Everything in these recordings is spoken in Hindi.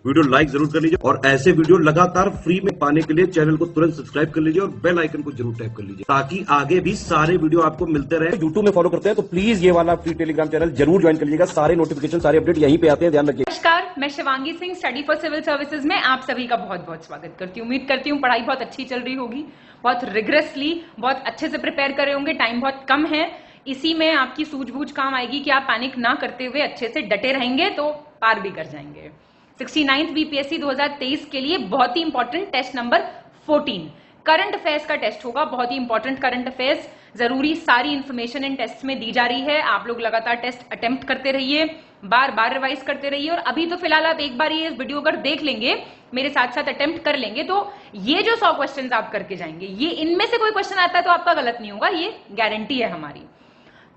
वीडियो लाइक जरूर कर लीजिए और ऐसे वीडियो लगातार फ्री में पाने के लिए चैनल को तुरंत सब्सक्राइब कर लीजिए और बेल आइकन को जरूर टैप कर लीजिए ताकि आगे भी सारे वीडियो आपको मिलते रहे। यूट्यूब में फॉलो करते हैं तो प्लीज ये वाला फ्री टेलीग्राम चैनल जरूर ज्वाइन कर लीजिएगा। सारे नोटिफिकेशन, सारे अपडेट यहीं पे आते हैं, ध्यान रखिए। नमस्कार, मैं Shivangi Singh study for civil services में आप सभी का बहुत बहुत स्वागत करती हूँ। उम्मीद करती हूँ पढ़ाई बहुत अच्छी चल रही होगी, बहुत रिग्रेसली, बहुत अच्छे से प्रिपेयर करे होंगे। टाइम बहुत कम है, इसी में आपकी सूझबूझ काम आएगी कि आप पैनिक ना करते हुए अच्छे से डटे रहेंगे तो पार भी कर जाएंगे। 69th बीपीएससी 2023 के लिए बहुत ही important test number 14 current affairs का टेस्ट होगा। बहुत ही इंपॉर्टेंट करंट अफेयर्स, जरूरी सारी इंफॉर्मेशन इन टेस्ट में दी जा रही है। आप लोग लगातार टेस्ट अटेम्प्ट करते रहिए, बार बार रिवाइज करते रहिए। और अभी तो फिलहाल आप एक बार ये वीडियो अगर देख लेंगे, मेरे साथ साथ अटेम्प्ट कर लेंगे, तो ये जो 100 क्वेश्चन आप करके जाएंगे, ये इनमें से कोई क्वेश्चन आता है तो आपका गलत नहीं होगा, ये गारंटी है हमारी।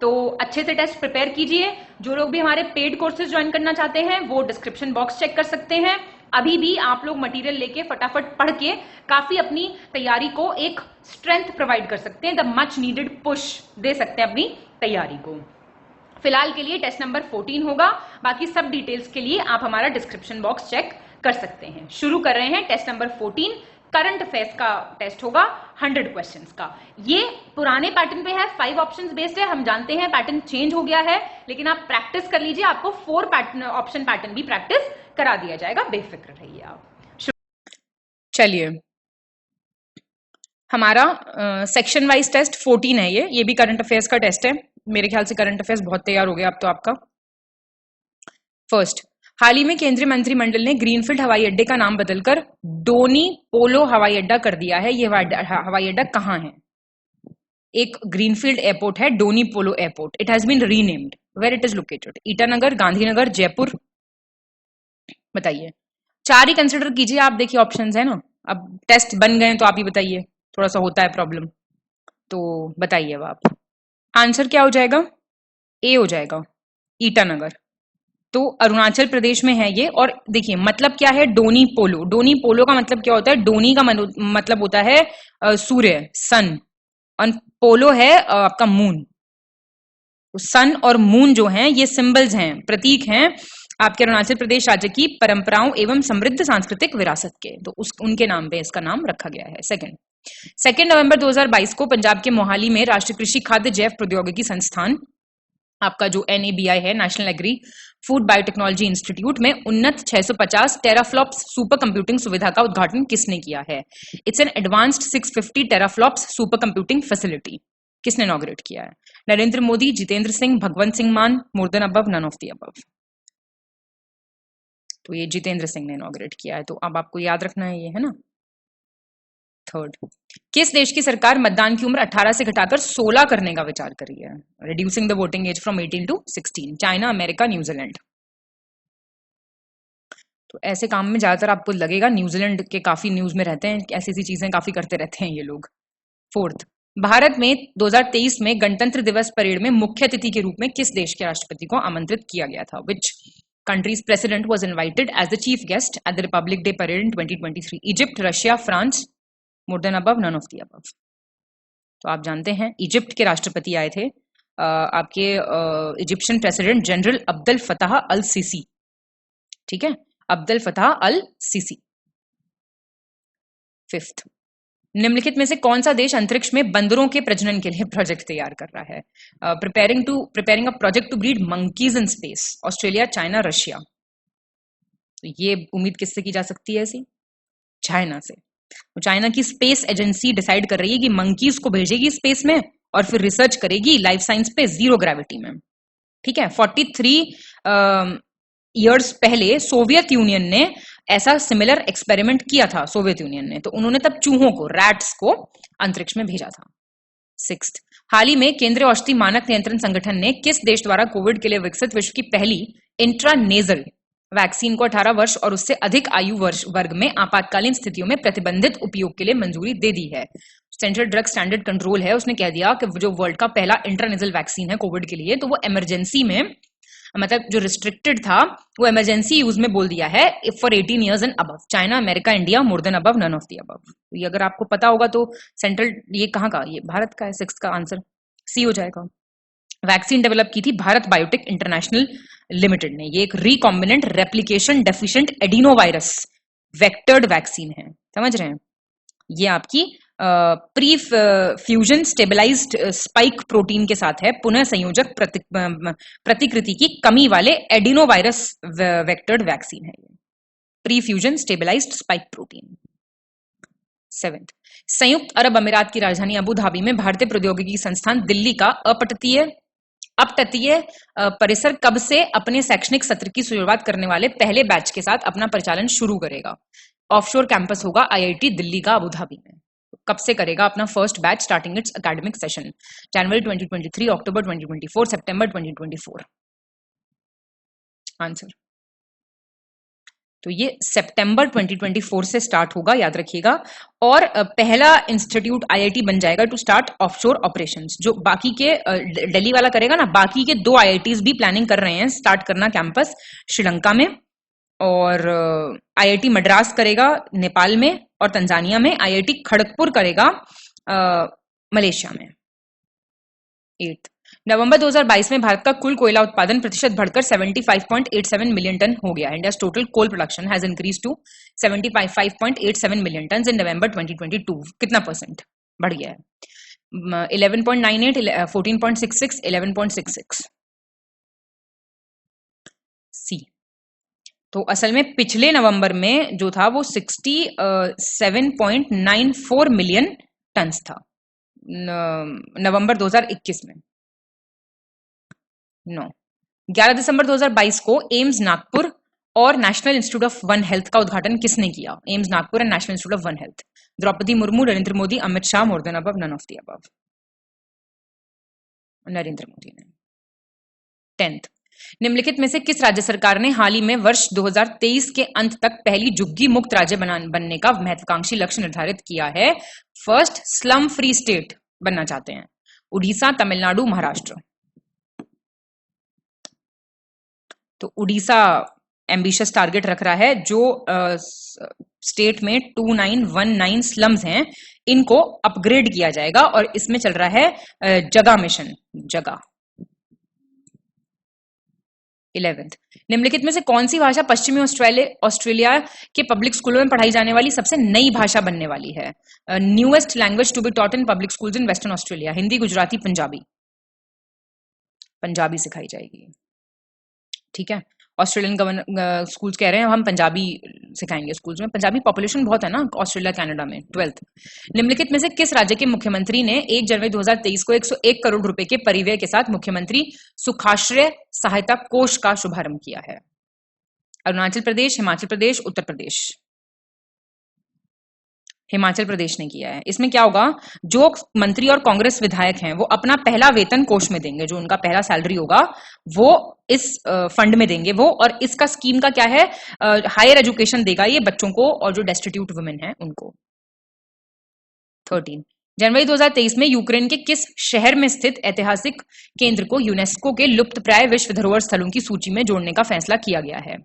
तो अच्छे से टेस्ट प्रिपेयर कीजिए। जो लोग भी हमारे पेड कोर्सेज ज्वाइन करना चाहते हैं वो डिस्क्रिप्शन बॉक्स चेक कर सकते हैं। अभी भी आप लोग मटेरियल लेके फटाफट पढ़ के काफी अपनी तैयारी को एक स्ट्रेंथ प्रोवाइड कर सकते हैं, द मच नीडेड पुश दे सकते हैं अपनी तैयारी को। फिलहाल के लिए टेस्ट नंबर 14 होगा, बाकी सब डिटेल्स के लिए आप हमारा डिस्क्रिप्शन बॉक्स चेक कर सकते हैं। शुरू कर रहे हैं टेस्ट नंबर 14 करंट अफेयर्स का टेस्ट होगा 100 क्वेश्चंस का। ये पुराने पैटर्न पे है, 5 ऑप्शंस बेस्ड है। हम जानते हैं पैटर्न चेंज हो गया है, लेकिन आप प्रैक्टिस कर लीजिए, आपको 4 ऑप्शन पैटर्न भी प्रैक्टिस करा दिया जाएगा, बेफिक्र रहिए आप। चलिए, हमारा सेक्शन वाइज टेस्ट 14 है। ये भी करंट अफेयर्स का टेस्ट है। मेरे ख्याल से करंट अफेयर्स बहुत तैयार हो गया अब तो आपका। फर्स्ट, हाल ही में केंद्रीय मंत्रिमंडल ने ग्रीनफील्ड हवाई अड्डे का नाम बदलकर डोनी पोलो हवाई अड्डा कर दिया है। यह हवाई अड्डा कहाँ है? एक ग्रीनफील्ड एयरपोर्ट है, Donyi Polo airport. It has been renamed. Where it is located? Itanagar, Gandhinagar, Jaipur. बताइए। 4 ही कंसिडर कीजिए आप। देखिए ऑप्शंस है ना, अब टेस्ट बन गए तो आप ही बताइए, थोड़ा सा होता है प्रॉब्लम, तो बताइए अब आप। आंसर क्या हो जाएगा? ए हो जाएगा, ईटानगर। तो अरुणाचल प्रदेश में है ये। और देखिए मतलब क्या है, डोनी पोलो। डोनी पोलो का मतलब क्या होता है? डोनी का मतलब होता है सूर्य, सन, और पोलो है आपका मून। सन और मून जो हैं ये सिंबल्स हैं, प्रतीक हैं आपके अरुणाचल प्रदेश राज्य की परंपराओं एवं समृद्ध सांस्कृतिक विरासत के। तो उनके नाम पे इसका नाम रखा गया है। सेकेंड नवंबर 2022 को पंजाब के मोहाली में राष्ट्रीय कृषि खाद्य जैव प्रौद्योगिकी संस्थान, आपका जो NABI है, national agri food biotechnology institute में उन्नत 650 टेराफ्लॉप्स सुपर कंप्यूटिंग सुविधा का उद्घाटन किसने किया है? It's an advanced 650 teraflops super computing facility. किसने इनॉग्रेट किया है? Narendra Modi, Jitendra Singh, Bhagwant Singh Mann, more than above, none of the above. तो ये जितेंद्र सिंह ने इनॉग्रेट किया है, तो अब आपको याद रखना है ये, है ना। थर्ड, किस देश की सरकार मतदान की उम्र 18 से घटाकर 16 करने का विचार कर रही है? Reducing the voting age from 18 to 16। China, America, New Zealand. तो ऐसे काम में ज्यादातर आपको लगेगा न्यूजीलैंड के काफी न्यूज में रहते हैं, ऐसी ऐसी चीजें काफी करते रहते हैं ये लोग। फोर्थ, भारत में 2023 में गणतंत्र दिवस परेड में मुख्य अतिथि के रूप में किस देश के राष्ट्रपति को आमंत्रित किया गया था? विच country's president was invited as the chief guest at the Republic Day parade in 2023? Egypt, Russia, France, more than above, none of the above. तो आप जानते हैं इजिप्ट के राष्ट्रपति आए थे, आपके Egyptian president general Abdel Fattah al Sisi. ठीक है, Abdel Fattah al Sisi. Fifth, निम्नलिखित में से कौन सा देश अंतरिक्ष में बंदरों के प्रजनन के लिए प्रोजेक्ट तैयार कर रहा है? Preparing a project to breed monkeys in space. Australia, China, Russia. तो ये उम्मीद किससे की जा सकती है ऐसी? चाइना से। तो चाइना की स्पेस एजेंसी डिसाइड कर रही है कि मंकीज को भेजेगी स्पेस में और फिर रिसर्च करेगी लाइफ साइंस पे जीरो ग्रेविटी में। ठीक है, 43 ईयर्स पहले सोवियत यूनियन ने ऐसा सिमिलर एक्सपेरिमेंट किया था। सोवियत यूनियन ने, तो उन्होंने तब चूहों को, रैट्स को अंतरिक्ष में भेजा था। सिक्स्थ, हाल ही में केंद्रीय औषधि मानक नियंत्रण संगठन ने किस देश द्वारा कोविड के लिए विकसित विश्व की पहली इंट्रानेजल वैक्सीन को 18 वर्ष और उससे अधिक आयु वर्ग में आपातकालीन स्थितियों में प्रतिबंधित उपयोग के लिए मंजूरी दे दी है? सेंट्रल ड्रग स्टैंडर्ड कंट्रोल है, उसने कह दिया कि जो वर्ल्ड का पहला इंट्रानेजल वैक्सीन है कोविड के लिए, तो वो इमरजेंसी में, मतलब जो रिस्ट्रिक्टेड था वो इमरजेंसी यूज में बोल दिया है for 18 years and above. China, America, India, more than above, none of the above. ये अगर आपको पता होगा तो सेंट्रल, ये कहाँ का, ये भारत का है। 6th का आंसर सी हो जाएगा। वैक्सीन डेवलप की थी भारत बायोटेक इंटरनेशनल लिमिटेड ने। ये एक recombinant replication deficient adenovirus vectored vaccine है, समझ रहे हैं। ये आपकी pre fusion stabilised spike protein के साथ है, पुनः संयोजक प्रतिकृति की कमी वाले एडिनोवायरस वेक्टर्ड वैक्सीन है ये, pre fusion stabilised spike protein. 7th, संयुक्त अरब अमीरात की राजधानी अबू धाबी में भारतीय प्रौद्योगिकी संस्थान दिल्ली का अपतटीय परिसर कब से अपने शैक्षणिक सत्र की शुरुआत करने वाले पहले बैच के साथ अपना परिचालन शुरू करेगा? ऑफशोर कैंपस होगा आईआईटी दिल्ली का अबू धाबी में। कब से करेगा अपना first batch? Starting it's academic session January 2023, October 2024, September 2024। Answer तो ये सितंबर 2024 से स्टार्ट होगा, याद रखिएगा। और पहला इंस्टीट्यूट आईआईटी बन जाएगा टू स्टार्ट ऑफशोर ऑपरेशंस। जो बाकी के दिल्ली वाला करेगा ना, बाकी के 2 आईआईटीज भी प्लानिंग कर रहे हैं स्टार्ट करना कैंपस श्रीलंका में, और आईआईटी मद्रास करेगा नेपाल में और तंजानिया में, आईआईटी खड़गपुर करेगा मलेशिया में। 8th, नवंबर 2022 में भारत का कुल कोयला उत्पादन प्रतिशत बढ़कर 75.87 मिलियन टन हो गया। India's total coal production has increase to 75.87 million ton in November 2022। कितना परसेंट बढ़ गया है? 11.98, 14.66, 11.66। सी, तो असल में पिछले नवंबर में जो था वो 67.94 मिलियन टन था नवंबर 2021 में। 9, 11 दिसंबर 2022 को एम्स नागपुर और national institute of one health का उद्घाटन किसने किया? AIIMS Nagpur and national institute of one health. Droupadi Murmu, Narendra Modi, Amit Shah, more than above, none of the above. Narendra Modi ने। 10th, निम्नलिखित में से किस राज्य सरकार ने हाल ही में वर्ष 2023 के अंत तक पहली झुग्गी मुक्त राज्य बनने का महत्वाकांक्षी लक्ष्य निर्धारित किया है? फर्स्ट स्लम फ्री स्टेट बनना चाहते हैं। उड़ीसा, तमिलनाडु, महाराष्ट्र। तो उड़ीसा एम्बिशियस टारगेट रख रहा है। जो स्टेट में 2919 स्लम्स हैं इनको अपग्रेड किया जाएगा, और इसमें चल रहा है जगह मिशन, जगह। 11th, निम्नलिखित में से कौन सी भाषा पश्चिमी ऑस्ट्रेलिया के पब्लिक स्कूलों में पढ़ाई जाने वाली सबसे नई भाषा बनने वाली है? Newest language to be taught in public schools in Western Australia. Hindi, Gujarati, Punjabi. Punjabi सिखाई जाएगी, ठीक है। ऑस्ट्रेलियन स्कूल्स कह रहे हैं हम पंजाबी सिखाएंगे स्कूल्स में। पंजाबी पॉपुलेशन बहुत है ना ऑस्ट्रेलिया कनाडा में। 12th, निम्नलिखित में से किस राज्य के मुख्यमंत्री ने 1 जनवरी 2023 को 101 करोड़ रुपए के परिव्यय के साथ मुख्यमंत्री सुखाश्रय सहायता कोष का शुभारंभ किया है? अरुणाचल प्रदेश, हिमाचल प्रदेश, उत्तर प्रदेश। हिमाचल प्रदेश ने किया है। इसमें क्या होगा, जो मंत्री और कांग्रेस विधायक हैं वो अपना पहला वेतन कोष में देंगे, जो उनका पहला सैलरी होगा वो इस फंड में देंगे वो। और इसका स्कीम का क्या है, हायर एजुकेशन देगा ये बच्चों को और जो डेस्टिट्यूट वुमेन हैं उनको। 13, जनवरी 2023 में यूक्रेन के किस शहर में स्थित ऐतिहासिक केंद्र को यूनेस्को के लुप्तप्राय विश्व धरोहर स्थलों की सूची में जोड़ने का फैसला किया गया है?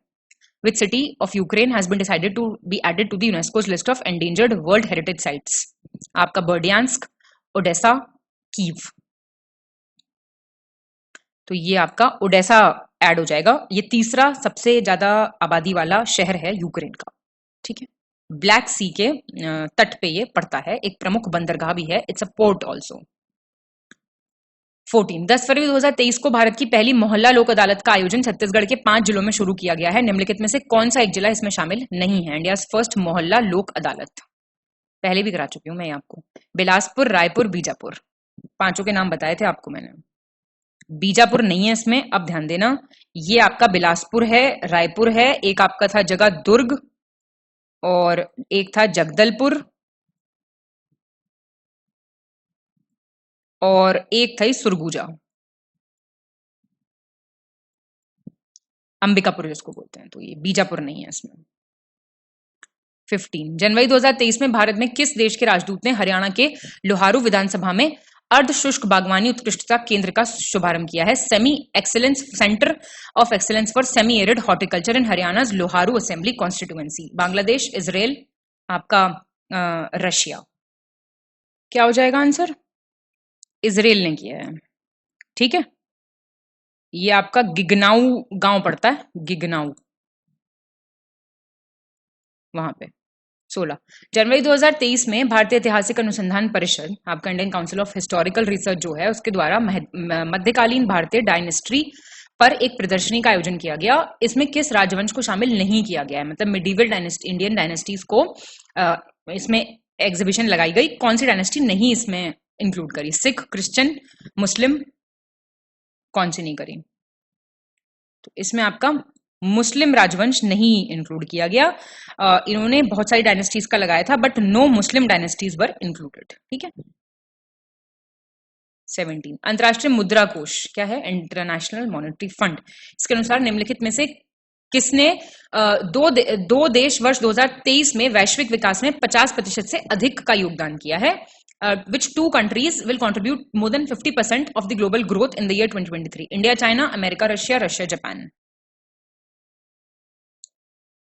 Which city of Ukraine has been decided to be added to the UNESCO's list of endangered World Heritage Sites? आपका बर्डियांस्क, ओडेसा, कीव। तो ये आपका ओडेसा ऐड हो जाएगा। ये तीसरा सबसे ज्यादा आबादी वाला शहर है यूक्रेन का, ठीक है। ब्लैक सी के तट पे ये पड़ता है, एक प्रमुख बंदरगाह भी है। It's a port also. 14, 10 फरवरी 2023 को भारत की पहली मोहल्ला लोक अदालत का आयोजन छत्तीसगढ़ के 5 जिलों में शुरू किया गया है। निम्नलिखित में से कौन सा एक जिला इसमें शामिल नहीं है? इंडिया फर्स्ट मोहल्ला लोक अदालत पहले भी करा चुकी हूं मैं आपको। बिलासपुर, रायपुर, बीजापुर, 5 के नाम बताए थे आपको मैंने। बीजापुर नहीं है इसमें, अब ध्यान देना। ये आपका बिलासपुर है, रायपुर है, एक आपका था जगह दुर्ग, और एक था जगदलपुर, और एक था सुरगुजा, अंबिकापुर जिसको बोलते हैं। तो ये बीजापुर नहीं है इसमें। 15, जनवरी 2023 में भारत में किस देश के राजदूत ने हरियाणा के लोहारू विधानसभा में अर्ध शुष्क बागवानी उत्कृष्टता केंद्र का शुभारंभ किया है? Semi excellence centre of excellence for semi arid horticulture in Haryana Loharu assembly constituency. Bangladesh, Israel, आपका रशिया। क्या हो जाएगा आंसर? इजराइल ने किया है, ठीक है। ये आपका गिगनाऊ गांव पड़ता है, गिगनाऊ, वहां पे। 16 जनवरी 2023 में भारतीय ऐतिहासिक अनुसंधान परिषद, आपका Indian council of historical research जो है, उसके द्वारा मध्यकालीन भारतीय डायनेस्टी पर एक प्रदर्शनी का आयोजन किया गया। इसमें किस राजवंश को शामिल नहीं किया गया है, मतलब मिडीवल डायनेस्टी, इंडियन डायनेस्टीज को इसमें एग्जीबिशन लगाई गई। कौन सी डायनेस्टी नहीं इसमें इंक्लूड करी? सिख, क्रिश्चियन, मुस्लिम, कौन सी नहीं करी? तो इसमें आपका मुस्लिम राजवंश नहीं इंक्लूड किया गया। इन्होंने बहुत सारी डायनेस्टीज का लगाया था, but no Muslim dynasties were included. ठीक है। 17 अंतरराष्ट्रीय मुद्रा कोष क्या है? International monetary fund. इसके अनुसार निम्नलिखित में से किसने दो देश वर्ष 2023 में वैश्विक विकास में 50% से अधिक का योगदान किया है? Which two countries will contribute more than 50% of the global growth in the year 2023? India, China, America, Russia, Russia, Japan.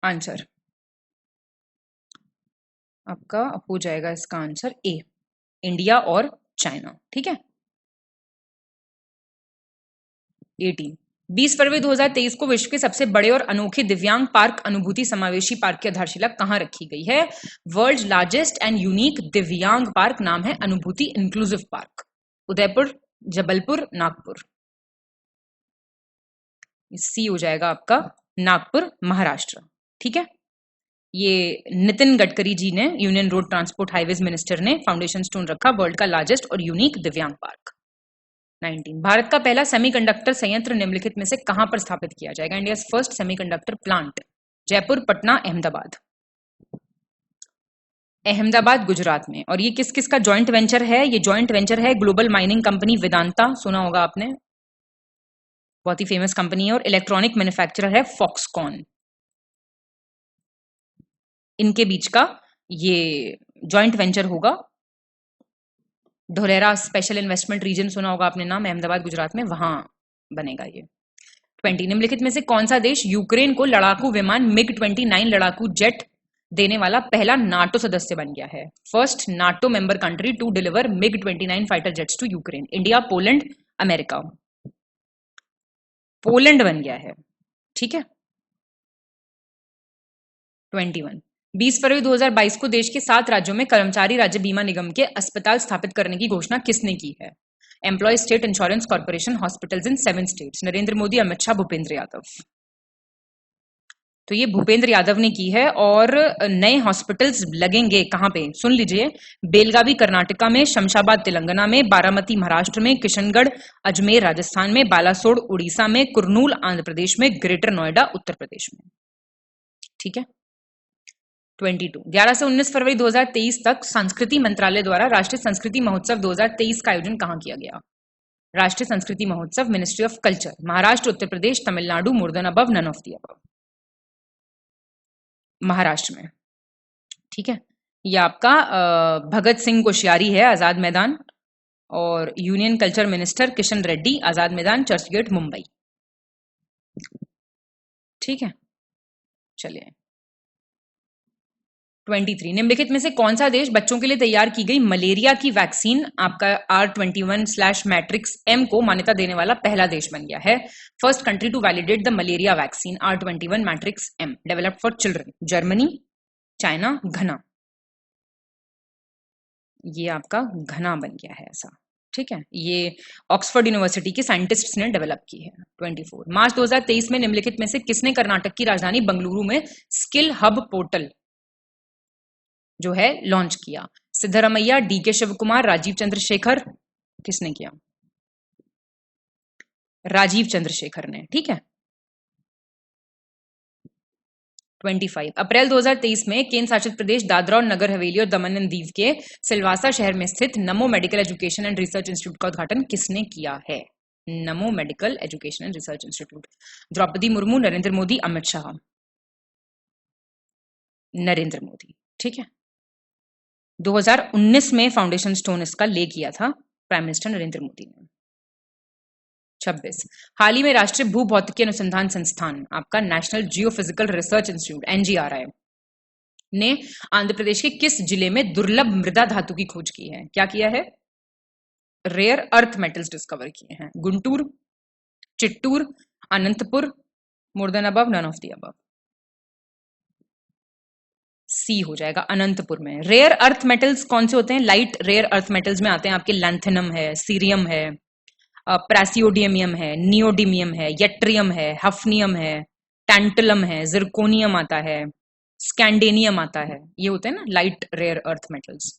Answer आपका हो जाएगा इसका आंसर ए, इंडिया और चाइना। ठीक है। 18 20 फरवरी 2023 को विश्व के सबसे बड़े और अनोखे दिव्यांग पार्क अनुभूति समावेशी पार्क की आधारशिला कहां रखी गई है? वर्ल्ड लार्जेस्ट एंड यूनिक दिव्यांग पार्क नाम है अनुभूति इंक्लूसिव पार्क। उदयपुर, जबलपुर, नागपुर। सी हो जाएगा आपका नागपुर, महाराष्ट्र। ठीक है। ये नितिन गडकरी जी ने, union road transport highways minister ने फाउंडेशन स्टोन रखा वर्ल्ड का लार्जेस्ट और यूनिक दिव्यांग पार्क। 19 भारत का पहला सेमीकंडक्टर संयंत्र निम्नलिखित में से कहां पर स्थापित किया जाएगा? India first semiconductor plant, Jaipur, Patna, Ahmedabad. Ahmedabad Gujarat में। और ये किस किस का जॉइंट वेंचर है? ये जॉइंट वेंचर है ग्लोबल माइनिंग कंपनी वेदांता, सुना होगा आपने, बहुत ही फेमस कंपनी है, और इलेक्ट्रॉनिक मैन्युफैक्चरर है फॉक्सकॉन। इनके बीच का ये जॉइंट वेंचर होगा। धोलेरा स्पेशल इन्वेस्टमेंट रीजन सुना होगा आपने नाम, अहमदाबाद गुजरात में, वहां बनेगा ये। 20 निम्नलिखित में से कौन सा देश यूक्रेन को लड़ाकू विमान MiG-29 लड़ाकू जेट देने वाला पहला नाटो सदस्य बन गया है? First NATO member country to deliver MiG-29 fighter jets to Ukraine. India, Poland, America. Poland बन गया है। ठीक है। 21 20 फरवरी 2022 को देश के 7 राज्यों में कर्मचारी राज्य बीमा निगम के अस्पताल स्थापित करने की घोषणा किसने की है? Employ state insurance corporation hospitals in 7 states. Narendra Modi, Amit Shah, Bhupender Yadav. तो ये भूपेंद्र यादव ने की है। और नए हॉस्पिटल्स लगेंगे कहां पे? सुन लीजिए, बेलगावी कर्नाटका में, शमशाबाद तेलंगाना में, बारामती महाराष्ट्र में, किशनगढ़ अजमेर राजस्थान में, बालासोर उड़ीसा में, कुरनूल आंध्र प्रदेश में, ग्रेटर नोएडा उत्तर प्रदेश में। ठीक है। 22 11 से 19 फरवरी 2023 तक संस्कृति मंत्रालय द्वारा राष्ट्रीय संस्कृति महोत्सव 2023 का आयोजन कहां किया गया? Rashtriya Sanskriti Mahotsav, ministry of culture, Maharashtra, Uttar Pradesh, Tamil Nadu, more than above, none of the above. Maharashtra में। ठीक है। यह आपका भगत सिंह कोश्यारी है, आजाद मैदान, और union culture minister Kishan Reddy, Azad Maidan, Churchgate, Mumbai. ठीक है। चलिए 23 निम्नलिखित में से कौन सा देश बच्चों के लिए तैयार की गई मलेरिया की वैक्सीन आपका R21/मैट्रिक्स-M को मान्यता देने वाला पहला देश बन गया है? First country to validate the malaria vaccine R21/मैट्रिक्स-M developed for children. Germany, China, Ghana. ये आपका घना बन गया है ऐसा। ठीक है। ये ऑक्सफोर्ड यूनिवर्सिटी के साइंटिस्ट्स ने डेवलप की है। 24 मार्च 2023 में निम्नलिखित में से किसने कर्नाटक की राजधानी बंगलुरु में स्किल हब पोर्टल जो है लॉन्च किया? सिद्धरमैया, DK शिवकुमार, राजीव चंद्रशेखर। किसने किया? राजीव चंद्रशेखर ने। ठीक है। 25 अप्रैल 2023 में केंद्र शासित प्रदेश दादरा और नगर हवेली और दमन एंड दीव के सिलवासा शहर में स्थित Namo medical education and research institute का उद्घाटन किसने किया है? Namo medical education and research institute. Droupadi Murmu, Narendra Modi, Amit Shah. Narendra Modi. ठीक है। 2019 में फाउंडेशन स्टोन इसका ले किया था प्राइम मिनिस्टर नरेंद्र मोदी ने। 26 हाल ही में राष्ट्रीय भूभौतिकी अनुसंधान संस्थान आपका national geophysical research institute NGRI ने आंध्र प्रदेश के किस जिले में दुर्लभ मृदा धातु की खोज की है? क्या किया है? रेयर अर्थ मेटल्स डिस्कवर किए हैं। Guntur, Chittoor, Anantapur, more than above, none of the above. C हो जाएगा, अनंतपुर में। रेयर अर्थ मेटल्स कौन से होते हैं? लाइट रेयर अर्थ मेटल्स में आते हैं आपके लैंथेनम है, सीरियम है, प्रेसियोडियमियम है, नियोडिमियम है, यट्रियम है, हफनियम है, टैंटलम है, जिरकोनियम आता है, स्कैंडेनियम आता है। ये होते हैं ना लाइट रेयर अर्थ मेटल्स।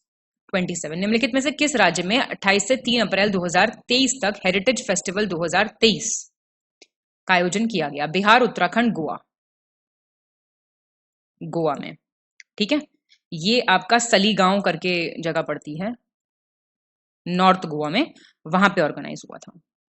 27 निम्नलिखित में से किस राज्य में 28 से 3 अप्रैल 2023 तक हेरिटेज फेस्टिवल 2023 का आयोजन किया गया? बिहार, उत्तराखंड, गोवा। गोवा में, ठीक है। ये आपका सलीगांव करके जगह पड़ती है नॉर्थ गोवा में, वहां पे ऑर्गेनाइज हुआ था।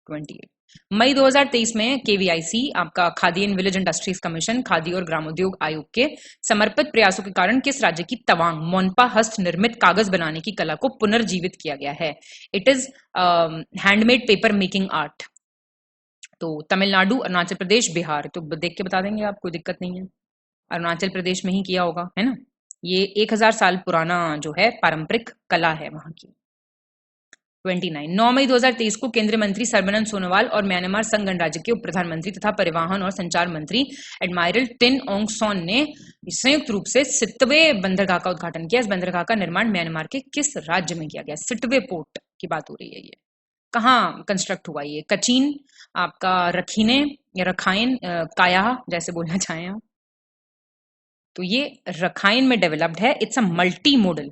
28 मई 2023 में केवीआईसी आपका khadi and village industries commission, khadi और ग्रामोद्योग आयोग के समर्पित प्रयासों के कारण किस राज्य की तवांग मोनपा हस्त निर्मित कागज बनाने की कला को पुनर्जीवित किया गया है? It is handmade paper making art. तो तमिलनाडु, अरुणाचल प्रदेश, बिहार। तो देख के बता देंगे आप, कोई दिक्कत नहीं है। अरुणाचल प्रदेश में ही किया होगा, है ना। ये 1000 साल पुराना जो है पारंपरिक कला है वहां की। 29 9 मई 2023 को केंद्रीय मंत्री सर्बानंद सोनोवाल और म्यांमार संघ गणराज्य के उप प्रधानमंत्री तथा परिवहन और संचार मंत्री एडमायरल टिन ओंग सॉन ने संयुक्त रूप से सिटवे बंदरगाह का उद्घाटन किया। इस बंदरगाह का निर्माण म्यांमार के किस राज्य में किया गया? सिटवे पोर्ट की बात हो रही है। ये कहाँ कंस्ट्रक्ट हुआ? ये कचीन, आपका रखीने या रखाइन, काया जैसे बोलना चाहें आप। तो ये रखाइन में डेवलप्ड है। इट्स अ मल्टी मॉडल,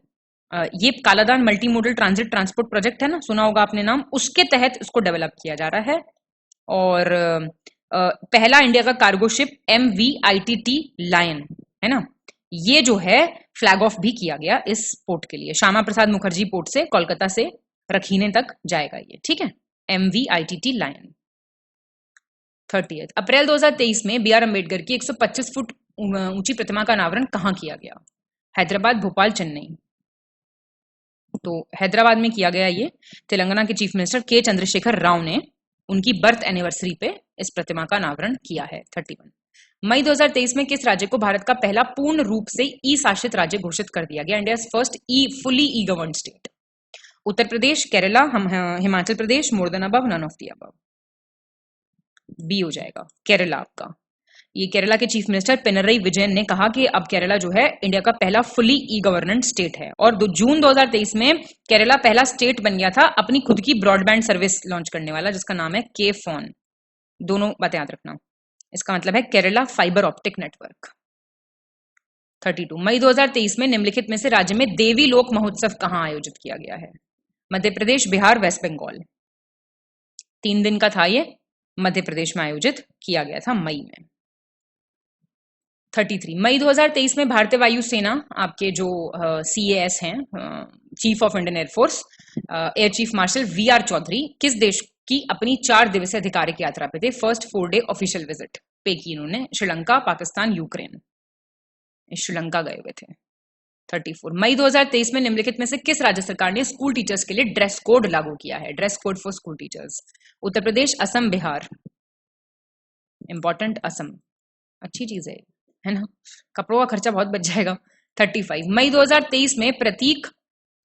ये Kaladan multi modal transit transport project है ना, सुना होगा आपने नाम, उसके तहत इसको डेवलप किया जा रहा है। और पहला इंडिया का कार्गो शिप MVITT लायन है ना, ये जो है फ्लैग ऑफ भी किया गया इस पोर्ट के लिए। श्यामा प्रसाद मुखर्जी पोर्ट से कोलकाता से रखीने तक जाएगा ये, ठीक है। MVITT lion. 30 अप्रैल 2023 में BR अम्बेडकर की 125 फुट ऊंची प्रतिमा का अनावरण कहाँ किया गया? हैदराबाद, भोपाल, चेन्नई। तो हैदराबाद में किया गया ये। तेलंगाना के चीफ मिनिस्टर के चंद्रशेखर राव ने उनकी बर्थ एनिवर्सरी पे इस प्रतिमा का अनावरण किया है। 31 मई 2023 में किस राज्य को भारत का पहला पूर्ण रूप से ई शासित राज्य घोषित कर दिया गया? India first fully e governed state. Uttar Pradesh, Kerala, Himachal Pradesh, more than above, none of the above. B हो जाएगा केरला आपका। ये केरला के चीफ मिनिस्टर पिनरई विजयन ने कहा कि अब केरला जो है इंडिया का पहला फुली ई गवर्नेंस स्टेट है। और जून 2023 में केरला पहला स्टेट बन गया था अपनी खुद की ब्रॉडबैंड सर्विस लॉन्च करने वाला, जिसका नाम है के फोन। दोनों बातें याद रखना, इसका मतलब है केरला फाइबर ऑप्टिक नेटवर्क। 32 मई 2023 में निम्नलिखित में से राज्य में देवी लोक महोत्सव कहाँ आयोजित किया गया है? मध्य प्रदेश, बिहार, वेस्ट बंगाल। 3 दिन का था ये, मध्य प्रदेश में आयोजित किया गया था मई में। 33 मई 2023 में भारतीय वायुसेना आपके जो CAS हैं, chief of Indian air force, air chief marshal VR Chaudhari किस देश की अपनी 4 दिवसीय आधिकारिक यात्रा पे थे? फर्स्ट 4 डे ऑफिशियल विजिट पे की इन्होंने। श्रीलंका, पाकिस्तान, यूक्रेन। श्रीलंका गए हुए थे। 34 मई 2023 में निम्नलिखित में से किस राज्य सरकार ने स्कूल टीचर्स के लिए ड्रेस कोड लागू किया है? Dress code for school teachers. Uttar Pradesh, Assam, Bihar. Important, Assam. अच्छी चीज है ना, कपड़ों का खर्चा बहुत बच जाएगा। 35 मई 2023 में प्रतीक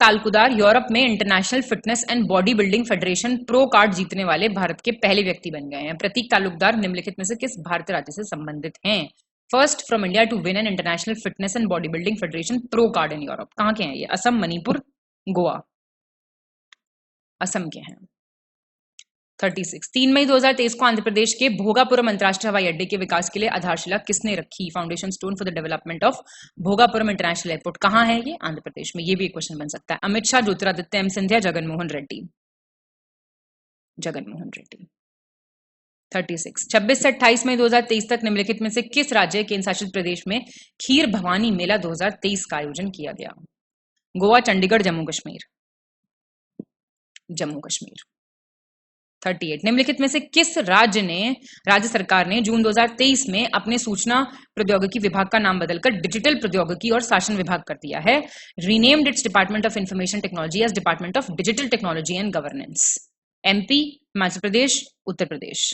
तालकुदार यूरोप में international fitness and body building federation pro card जीतने वाले भारत के पहले व्यक्ति बन गए हैं। प्रतीक तालुकदार निम्नलिखित में से किस भारतीय राज्य से संबंधित हैं? First from India to win an international fitness and body building federation pro card in Europe. कहाँ के हैं ये? असम, मणिपुर, गोवा। असम के हैं। 36 3 मई 2023 को आंध्र प्रदेश के भोगापुरम अंतरराष्ट्रीय हवाई अड्डे के विकास के लिए आधारशिला किसने रखी? Foundation stone for the development of Bhogapuram international airport. कहाँ है ये? आंध्र प्रदेश में। ये भी एक क्वेश्चन बन सकता है। अमित शाह, ज्योतिरादित्य M सिंधिया, जगनमोहन रेड्डी। जगनमोहन रेड्डी। 36 26 से 28 मई 2023 तक निम्नलिखित में से किस राज्य केंद्र शासित प्रदेश में खीर भवानी मेला 2023 का आयोजन किया गया? गोवा, चंडीगढ़, जम्मू कश्मीर। जम्मू कश्मीर। 38 निम्नलिखित में से किस राज्य सरकार ने जून 2023 में अपने सूचना प्रौद्योगिकी विभाग का नाम बदलकर डिजिटल प्रौद्योगिकी और शासन विभाग कर दिया है? Renamed its department of information technology as department of digital technology and governance. MP, Himachal Pradesh, Uttar Pradesh.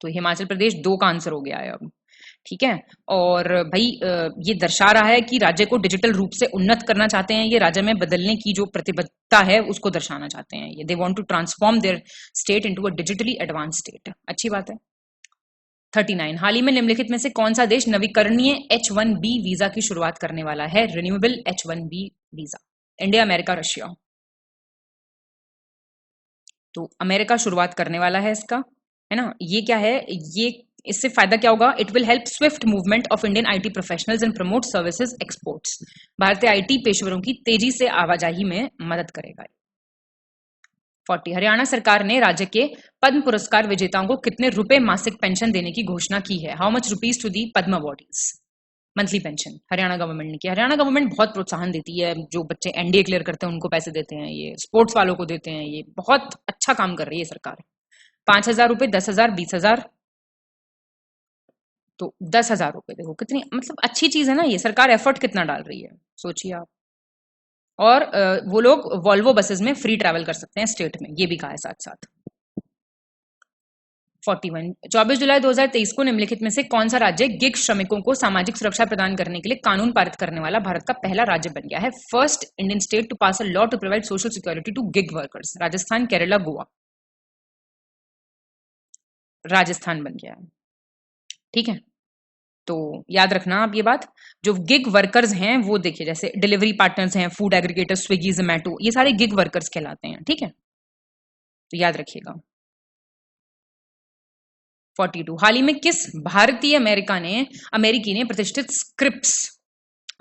तो हिमाचल प्रदेश 2 का आंसर हो गया है अब। ठीक है। और भाई ये दर्शा रहा है कि राज्य को डिजिटल रूप से उन्नत करना चाहते हैं, ये राज्य में बदलने की जो प्रतिबद्धता है उसको दर्शाना चाहते हैं। ये they want to transform their state into a digitally advance state. अच्छी बात है। 39, हाल ही में निम्नलिखित में से कौन सा देश नवीकरणीय H1B वीजा की शुरुआत करने वाला है? Renewable H1B visa. India, America, Russia. तो अमेरिका शुरुआत करने वाला है इसका, है ना। ये क्या है, ये इससे फायदा क्या होगा? It will help Swift movement of Indian IT professionals and promote services exports. भारतीय आईटी पेशेवरों की तेजी से आवाजाही में मदद करेगा। 40, हरियाणा सरकार ने राज्य के पद्म पुरस्कार विजेताओं को कितने रुपए मासिक पेंशन देने की घोषणा की है? How much rupees to the Padma awardees? Monthly pension Haryana government ने किया। हरियाणा गवर्नमेंट बहुत प्रोत्साहन देती है, जो बच्चे एनडीए क्लियर करते हैं उनको पैसे देते हैं, ये स्पोर्ट्स वालों को देते हैं, ये बहुत अच्छा काम कर रही है सरकार। 5,000 रुपए, 10,000, 20,000, तो 10,000 रुपए। देखो कितनी मतलब अच्छी चीज है ना, ये सरकार एफर्ट कितना डाल रही है, सोचिए आप। और वो लोग वॉल्वो बसेस में फ्री ट्रैवल कर सकते हैं स्टेट में, ये भी कहा है साथ साथ। 41, 24 जुलाई 2023 को निम्नलिखित में से कौन सा राज्य गिग श्रमिकों को सामाजिक सुरक्षा प्रदान करने के लिए कानून पारित करने वाला भारत का पहला राज्य बन गया है? First Indian state to pass a law to provide social security to gig workers. Rajasthan, Kerala, Goa. Rajasthan बन गया है, ठीक है। तो याद रखना आप ये बात, जो गिग वर्कर्स हैं वो देखिए, जैसे डिलीवरी पार्टनर्स हैं, फूड एग्रीगेटर, स्विगी, जोमैटो, ये सारे गिग वर्कर्स कहलाते हैं, ठीक है। तो याद रखिएगा। 42, हाल ही में किस भारतीय अमेरिकी ने प्रतिष्ठित स्क्रिप्स,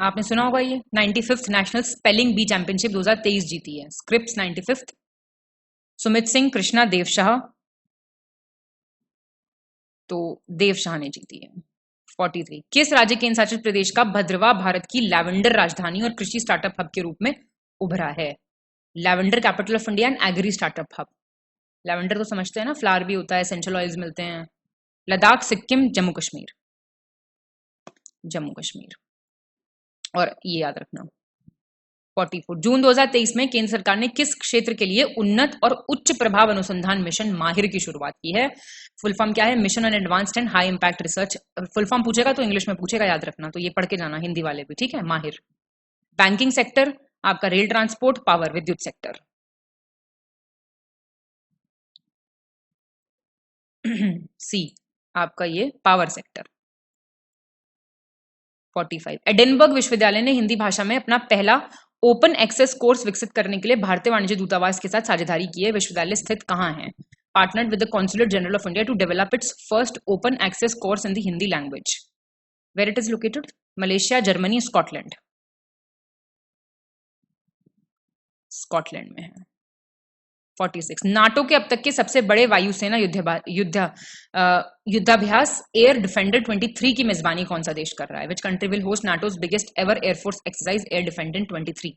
आपने सुना होगा ये, 95th national spelling B championship 2023 जीती है? Scripps 95th। सुमित सिंह, कृष्णा, देव शाह। तो देव शाह ने जीती है। 43, किस राज्य केंद्र शासित प्रदेश का भद्रवा भारत की लैवेंडर राजधानी और कृषि स्टार्टअप हब के रूप में उभरा है? Lavender capital of India and agri startup hub. Lavender तो समझते हैं ना, फ्लावर भी होता है, एसेंशियल ऑयल्स मिलते हैं। लद्दाख, सिक्किम, जम्मू कश्मीर। जम्मू कश्मीर। और ये याद रखना। 44, जून 2023 में केंद्र सरकार ने किस क्षेत्र के लिए उन्नत और उच्च प्रभाव अनुसंधान मिशन माहिर की शुरुआत की है? फुल फॉर्म क्या है? Mission on advanced and high impact research. Full form पूछेगा तो इंग्लिश में पूछेगा, याद रखना, तो ये पढ़ के जाना हिंदी वाले भी, ठीक है। माहिर। बैंकिंग सेक्टर आपका रेल ट्रांसपोर्ट, पावर, विद्युत सेक्टर। सी आपका ये पावर सेक्टर। 45, एडिनबर्ग विश्वविद्यालय ने हिंदी भाषा में अपना पहला ओपन एक्सेस कोर्स विकसित करने के लिए भारतीय वाणिज्य दूतावास के साथ साझेदारी की है। विश्वविद्यालय स्थित कहाँ है? Partnered with the consulate general of India to develop its first open access course in the Hindi language. Where it is located? Malaysia, Germany, Scotland. Scotland में है। 46, नाटो के अब तक के सबसे बड़े वायुसेना युद्धाभ्यास एयर डिफेंडर 23 की मेजबानी कौन सा देश कर रहा है? Which country will host नाटोज biggest ever air force exercise air defender 23?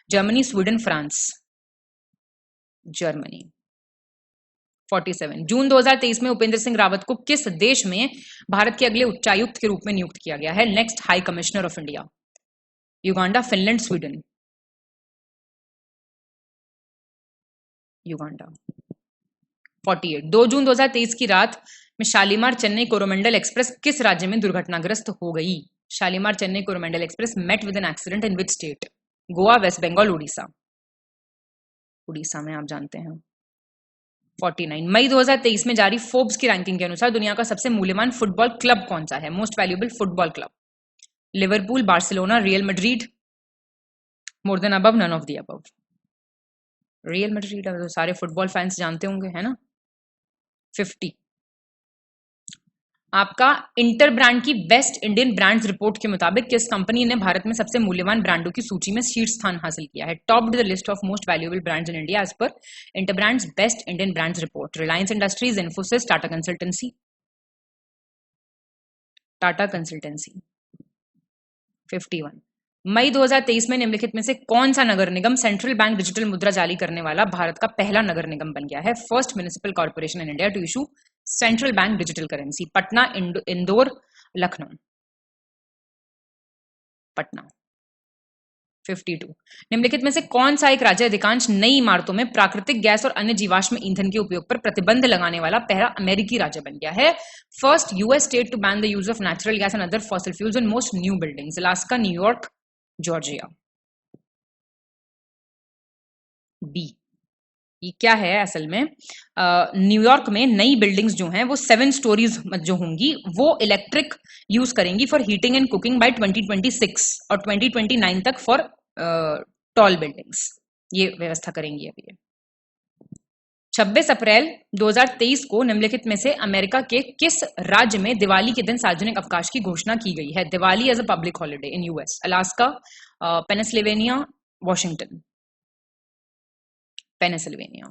Germany, Sweden, France. Germany. 47, जून 2023 में उपेंद्र सिंह रावत को किस देश में भारत के अगले उच्चायुक्त के रूप में नियुक्त किया गया है? Next high commissioner of India. Uganda, Finland, Sweden. Uganda. 48, 2 जून 2023 की रात में शालीमार चेन्नई कोरोमंडल एक्सप्रेस किस राज्य में दुर्घटनाग्रस्त हो गई? Shalimar Chennai Coromandel express met with an accident in which state? Goa, West Bengal, Orissa. Orissa में आप जानते हैं। 49, मई 2023 में जारी फोर्ब्स की रैंकिंग के अनुसार दुनिया का सबसे मूल्यवान फुटबॉल क्लब कौन सा है? Most valuable football club. Liverpool, Barcelona, Real Madrid. More than above, none of the above. Real Madrid तो सारे फुटबॉल फैंस जानते होंगे, है ना। 50, आपका इंटर ब्रांड की बेस्ट इंडियन ब्रांड्स रिपोर्ट के मुताबिक किस कंपनी ने भारत में सबसे मूल्यवान ब्रांडों की सूची में शीर्ष स्थान हासिल किया है? Top the list of most valuable brands in India as per Interbrand's best Indian brands report. Reliance Industries, Infosys, Tata Consultancy. Tata Consultancy. 51, मई 2023 में निम्नलिखित में से कौन सा नगर निगम सेंट्रल बैंक डिजिटल मुद्रा जारी करने वाला भारत का पहला नगर निगम बन गया है? First municipal corporation in India to issue central bank digital currency. Patna, Indore, Lucknow. Patna. 52। निम्नलिखित में से कौन सा एक राज्य अधिकांश नई इमारतों में प्राकृतिक गैस और अन्य जीवाश्म ईंधन के उपयोग पर प्रतिबंध लगाने वाला पहला अमेरिकी राज्य बन गया है? First US state to ban the use of natural gas and other fossil fuels in most new buildings, Alaska, New York, Georgia. B. ये क्या है असल में? न्यूयॉर्क में नई बिल्डिंग्स जो हैं वो 7 स्टोरीज जो होंगी वो इलेक्ट्रिक यूज करेंगी for heating and cooking by 2026 और 2029 तक फॉर टॉल बिल्डिंग्स, ये व्यवस्था करेंगी अभी। 26 अप्रैल 2023 को निम्नलिखित में से अमेरिका के किस राज्य में दिवाली के दिन सार्वजनिक अवकाश की घोषणा की गई है? Diwali as a public holiday in US, Alaska, Pennsylvania, Washington. Pennsylvania.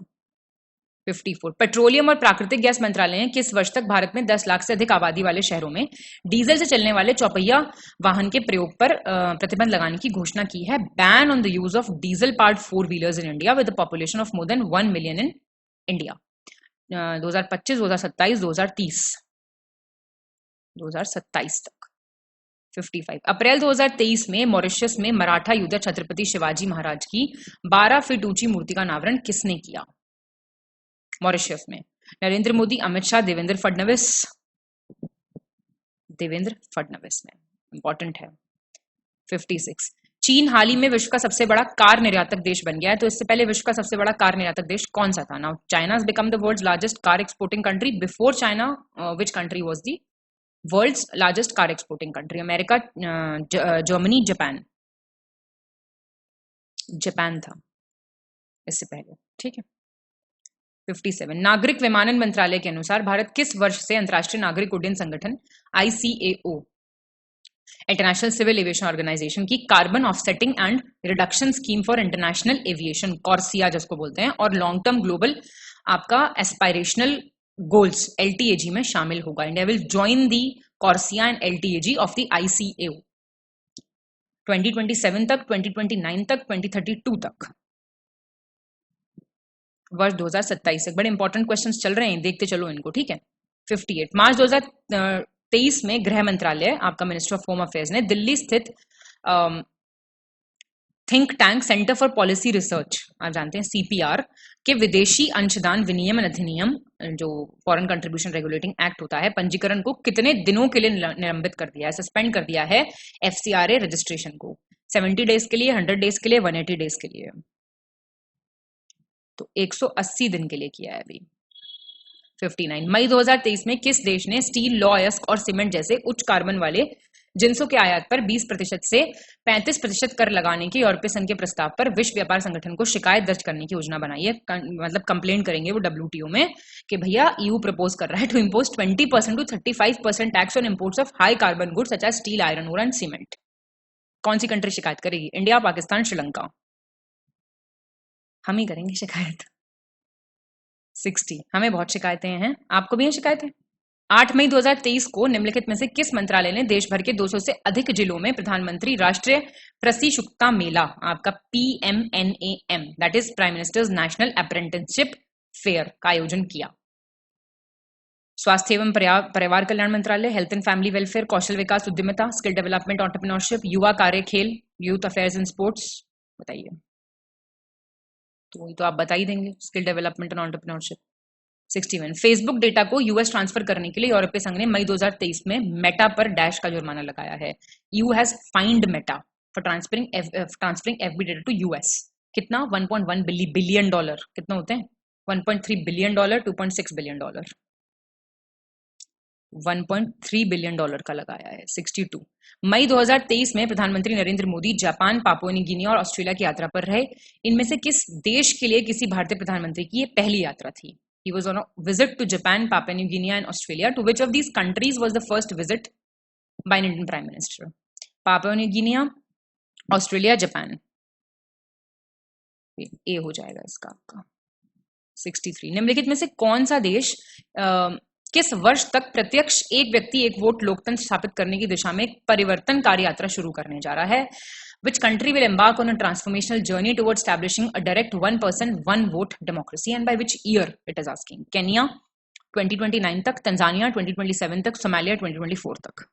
54। Petroleum और प्राकृतिक गैस मंत्रालय ने किस वर्ष तक भारत में 10 लाख से अधिक आबादी वाले शहरों में डीजल से चलने वाले चौपहिया वाहन के प्रयोग पर प्रतिबंध लगाने की घोषणा की है? Ban on the use of diesel powered 4 wheelers in India with a population of more than 1 million in India. 2025, 2027, 2030, 2027 तक। 55। अप्रैल 2023 में मॉरिशस में मराठा योद्धा छत्रपति शिवाजी महाराज की 12 फीट ऊंची मूर्ति का अनावरण किसने किया? मॉरिशस में नरेंद्र मोदी, अमित शाह, देवेंद्र फडणवीस। देवेंद्र फडणवीस में, इंपॉर्टेंट है। 56। चीन हाल ही में विश्व का सबसे बड़ा कार निर्यातक देश बन गया है, तो इससे पहले विश्व का सबसे बड़ा कार निर्यातक देश कौन सा था? Now China has become the world's largest car exporting country. Before China which country was the world's largest car exporting country? America, Germany, Japan. Japan था इससे पहले, ठीक है। 57। नागरिक विमानन मंत्रालय के अनुसार भारत किस वर्ष से अंतर्राष्ट्रीय नागरिक उड्डयन संगठन ICAO, international civil aviation organisation की carbon offsetting and reduction scheme for international aviation, CORSIA जिसको बोलते हैं, और लॉन्ग टर्म ग्लोबल आपका एस्पायरेशनल गोल्स LTAG में शामिल होगा? India will join the CORSIA and LTAG of the ICAO 2027 तक, 2029 तक, 2032 तक, वर्ष 2027 तक। बड़े इंपॉर्टेंट क्वेश्चंस चल रहे हैं, देखते चलो इनको, ठीक है। 58। मार्च 2023 में गृह मंत्रालय, आपका मिनिस्टर ऑफ होम अफेयर्स, ने दिल्ली स्थित think tank centre for policy research, आप जानते हैं CPR, के विदेशी अंशदान विनियमन अधिनियम, जो फॉरेन कंट्रीब्यूशन रेगुलेटिंग एक्ट होता है, पंजीकरण को कितने दिनों के लिए निलंबित कर दिया है, सस्पेंड कर दिया है FCRA रजिस्ट्रेशन को? 70 डेज के लिए, 100 डेज के लिए, 180 डेज के लिए? तो 180 दिन के लिए किया है अभी। 59। मई 2023 में किस देश ने स्टील, लौ अयस्क और सीमेंट जैसे उच्च कार्बन वाले जिंसों के आयात पर 20% से 35% कर लगाने के यूरोपीय संघ के प्रस्ताव पर विश्व व्यापार संगठन को शिकायत दर्ज करने की योजना बनाई है? मतलब कंप्लेंट करेंगे वो WTO में कि भैया EU प्रपोज कर रहा है to impose 20% to 35% tax on imports of high carbon goods such as steel, iron ore and cement. कौन सी कंट्री शिकायत करेगी? इंडिया, पाकिस्तान, श्रीलंका? हम ही करेंगे शिकायत। 60। हमें बहुत शिकायतें हैं, आपको भी हैं शिकायतें? 8 मई 2023 को निम्नलिखित में से किस मंत्रालय ने देश भर के 200 से अधिक जिलों में प्रधानमंत्री राष्ट्रीय प्रशिक्षुता मेला, आपका PMNAM, that is prime ministers national apprenticeship fair, का आयोजन किया? स्वास्थ्य एवं परिवार कल्याण मंत्रालय, हेल्थ एंड फैमिली वेलफेयर, कौशल विकास उद्यमिता, स्किल डेवलपमेंट एंटरप्रेन्योरशिप, युवा कार्य खेल, यूथ अफेयर्स एंड स्पोर्ट्स? बताइए। तो आप बता ही देंगे, skill development and entrepreneurship. 61। Facebook data को US ट्रांसफर करने के लिए यूरोपीय संघ ने मई 2023 में मेटा पर डैश का जुर्माना लगाया है। EU has fined Meta for transferring FB data to US। कितना? 1.1 बिलियन डॉलर। कितना होते हैं? 1.3 billion dollar, 2.6 billion dollar. 1.3 billion dollar का लगाया है। 62। मई 2023 में प्रधानमंत्री Narendra Modi Japan, Papua New Guinea और ऑस्ट्रेलिया की यात्रा पर रहे। इनमें से किस देश के लिए किसी भारतीय प्रधानमंत्री की ये पहली यात्रा थी? He was on a visit to Japan, Papua New Guinea and Australia. To which of these countries was the first visit by an Indian Prime Minister? Papua New Guinea, Australia, Japan. ए हो जाएगा इसका आपका। 63। निम्नलिखित में से कौन सा देश किस वर्ष तक प्रत्यक्ष एक व्यक्ति एक वोट लोकतंत्र स्थापित करने की दिशा में एक परिवर्तनकारी यात्रा शुरू करने जा रहा है? Which country will embark on a transformational journey towards establishing a direct one person, one vote democracy, and by which year it is asking? Kenya 2029 तक, तंजानिया 2027 तक, सोमालिया 2024 तक।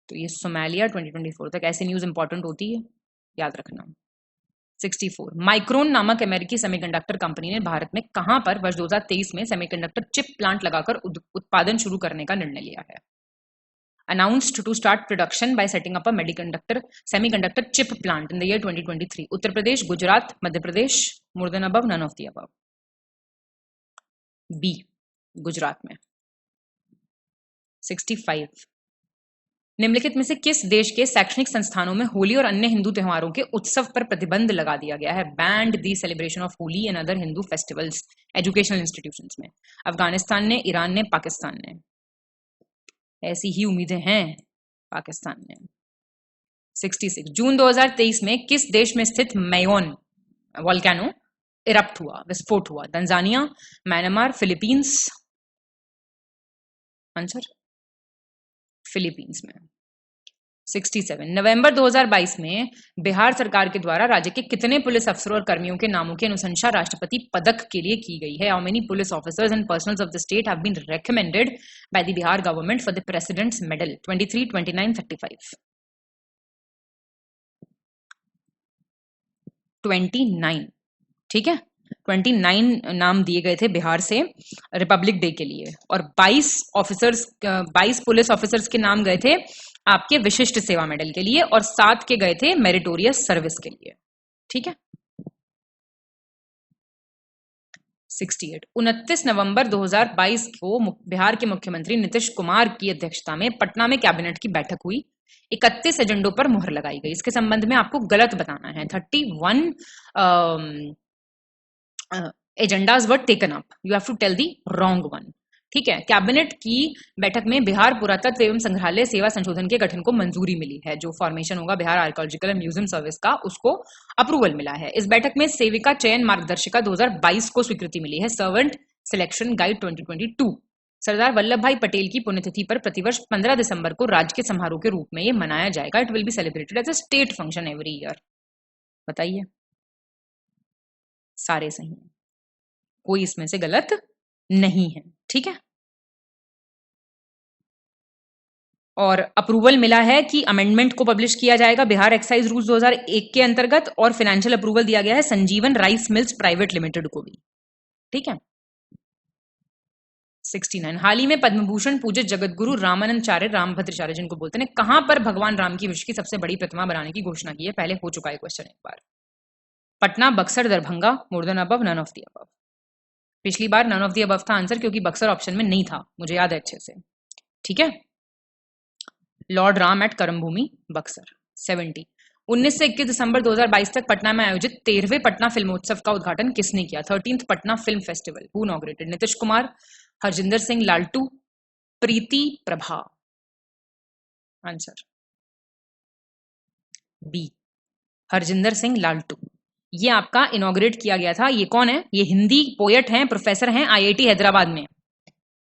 तो ये सोमालिया 2024 तक, ऐसी न्यूज इंपॉर्टेंट होती है, याद रखना। 64 माइक्रोन नामक अमेरिकी सेमीकंडक्टर कंपनी ने भारत में कहां पर वर्ष 2023 में सेमीकंडक्टर चिप प्लांट लगाकर उत्पादन शुरू करने का निर्णय लिया है? Announced to start production by setting up a semiconductor chip plant in the year 2023. Uttar Pradesh, Gujarat, Madhya Pradesh, more than above, none of the above. B, Gujarat में। 65 निम्नलिखित में से किस देश के शैक्षणिक संस्थानों में होली और अन्य हिंदू त्योहारों के उत्सव पर प्रतिबंध लगा दिया गया है? Band the celebration of Holi and other Hindu festivals educational institutions में। अफगानिस्तान ने, ईरान ने, पाकिस्तान ने। ऐसी ही उम्मीदें हैं पाकिस्तान ने। 66 जून 2023 में किस देश में स्थित मेयोन वोल्केनो इरप्ट हुआ, विस्फोट हुआ? Tanzania, Myanmar, Philippines. Answer Philippines में। 67 नवंबर 2022 में बिहार सरकार के द्वारा राज्य के कितने पुलिस अफसरों और कर्मियों के नामों की अनुशंसा राष्ट्रपति पदक के लिए की गई है? How many police officers and personnels of the state have been recommended by the Bihar government for the president's medal? 23, 29, 35। 29, ठीक है। 29 नाम दिए गए थे बिहार से रिपब्लिक डे के लिए, और 22 पुलिस ऑफिसर्स के नाम गए थे आपके विशिष्ट सेवा मेडल के लिए, और 7 के गए थे मेरिटोरियस सर्विस के लिए, ठीक है। 68 29 नवंबर 2022 को बिहार के मुख्यमंत्री नीतीश कुमार की अध्यक्षता में पटना में कैबिनेट की बैठक हुई। 31 एजेंडों पर मुहर लगाई गई। इसके संबंध में आपको गलत बताना है। 31 agendas were taken up, you have to tell the wrong one, ठीक है। कैबिनेट की बैठक में बिहार पुरातत्व एवं संग्रहालय सेवा संशोधन के गठन को मंजूरी मिली है। जो फॉर्मेशन होगा Bihar archaeological and museum service का, उसको अप्रूवल मिला है। इस बैठक में सेविका चयन मार्गदर्शिका 2022 को स्वीकृति मिली है, servant selection guide 2022। Sardar Vallabh भाई पटेल की पुण्यतिथि पर प्रतिवर्ष 15 दिसंबर को राज्य के समारोह के रूप में ये मनाया जाएगा। It will be celebrated as a state function every year. बताइए, सारे सही हैं, कोई इसमें से गलत नहीं है, ठीक है। और अप्रूवल मिला है कि अमेंडमेंट को पब्लिश किया जाएगा बिहार एक्साइज रूल्स 2001 के अंतर्गत, और फाइनेंशियल अप्रूवल दिया गया है संजीवन राइस मिल्स प्राइवेट लिमिटेड को भी, ठीक है। 69 हाल ही में पद्म भूषण पूजित जगतगुरु रामानंदाचार्य रामभद्राचार्य जिनको बोलते हैं, कहां पर भगवान राम की विश्व की सबसे बड़ी प्रतिमा बनाने की घोषणा की है? पहले हो चुका है क्वेश्चन एक बार। Patna, Buxar, Darbhanga, more than above, none of the above. पिछली बार नन ऑफ द अबव था आंसर, क्योंकि बक्सर ऑप्शन में नहीं था, मुझे याद है अच्छे से, ठीक है। Lord Ram at Karmabhumi, Buxar. 70 19 से 21 दिसंबर 2022 तक पटना में आयोजित 13वें पटना फिल्मोत्सव का उद्घाटन किसने किया? 13th Patna film festival, who inaugurated? Nitish Kumar, Harjinder Singh Laltu, Preeti Prabha. Answer B, Harjinder Singh Laltu. ये आपका इनॉग्रेट किया गया था। ये कौन है? ये हिंदी पोएट हैं, प्रोफेसर हैं IIT हैदराबाद में,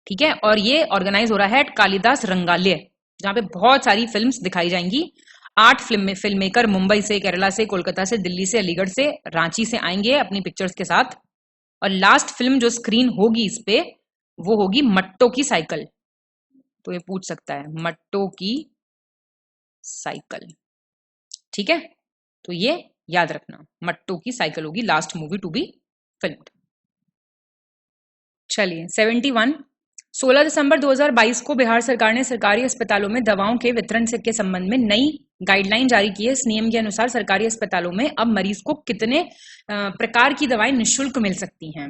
ठीक है। और ये ऑर्गेनाइज हो रहा है कालिदास रंगालय, जहां पे बहुत सारी फिल्म्स दिखाई जाएंगी। 8 फिल्म मेकर मुंबई से, केरला से, कोलकाता से, दिल्ली से, अलीगढ़ से, रांची से आएंगे अपनी पिक्चर्स के साथ। और लास्ट फिल्म जो स्क्रीन होगी इस पे, वो होगी मट्टो की साइकिल। तो ये पूछ सकता है, मट्टो की साइकिल, ठीक है। तो ये याद रखना, मट्टो की साइकिल होगी last movie to be filmed. चलिए 71 16 दिसंबर 2022 को बिहार सरकार ने सरकारी अस्पतालों में दवाओं के वितरण के संबंध में नई गाइडलाइन जारी की है। इस नियम के अनुसार सरकारी अस्पतालों में अब मरीज को कितने प्रकार की दवाएं निःशुल्क मिल सकती हैं?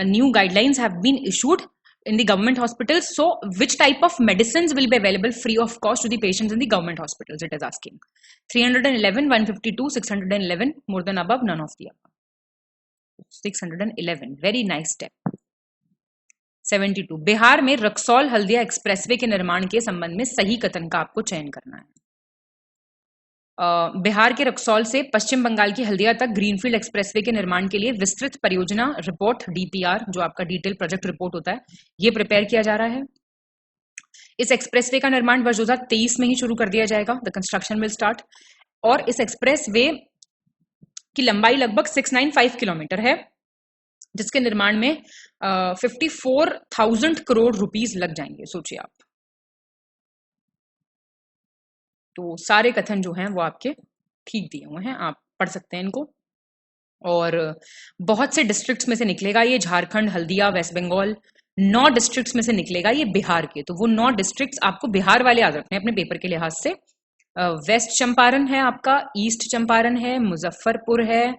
New guidelines have been issued in the government hospitals. So which type of medicines will be available free of cost to the patients in the government hospitals? It is asking. 311, 152, 611, more than above, none of the above. 611, very nice step. 72 Bihar में रक्सौल हल्दिया एक्सप्रेसवे के निर्माण के संबंध में सही कथन का आपको चयन करना है। बिहार के रक्सौल से पश्चिम बंगाल की हल्दिया तक ग्रीनफील्ड एक्सप्रेसवे के निर्माण के लिए विस्तृत परियोजना रिपोर्ट DPR, जो आपका डिटेल प्रोजेक्ट रिपोर्ट होता है, ये प्रिपेयर किया जा रहा है। इस एक्सप्रेसवे का निर्माण वर्ष 2023 में ही शुरू कर दिया जाएगा। The construction will start. और इस एक्सप्रेसवे की लंबाई लगभग 695 किलोमीटर है, जिसके निर्माण में 54,000 करोड़ रुपीस लग जाएंगे। सोचिए आप। तो सारे कथन जो हैं वो आपके ठीक दिए हुए हैं, आप पढ़ सकते हैं इनको। और बहुत से डिस्ट्रिक्ट्स में से निकलेगा ये, झारखंड, हल्दिया, वेस्ट बंगाल, 9 डिस्ट्रिक्ट्स में से निकलेगा ये बिहार के। तो वो 9 डिस्ट्रिक्ट्स आपको बिहार वाले याद रखने हैं अपने पेपर के लिहाज से। वेस्ट चंपारण है आपका, ईस्ट चंपारण है, मुजफ्फरपुर है,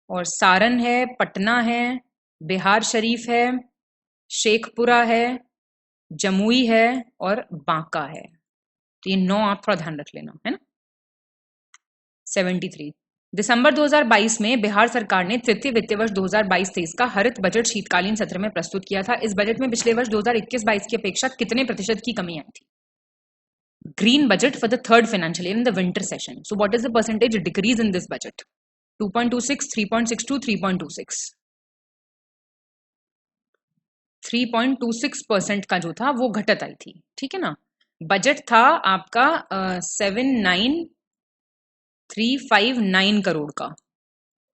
और सारण है, पटना है, बिहार शरीफ है, शेखपुरा है, जमुई है, और बांका है। तो ये 9 आप थोड़ा ध्यान रख लेना, है ना। 73 दिसंबर 2022 में बिहार सरकार ने तृतीय वित्तीय वर्ष 2022-23 का हरित बजट शीतकालीन सत्र में प्रस्तुत किया था। इस बजट में पिछले वर्ष 2021-22 की अपेक्षा कितने प्रतिशत की कमी आई थी? Green budget for the third financial year in the winter session. So what is the percentage decrease in this budget? 2.26, 3.62, 3.26। 3.26% का जो था वो घटत आई थी, ठीक है ना। बजट था आपका 79359 करोड़ का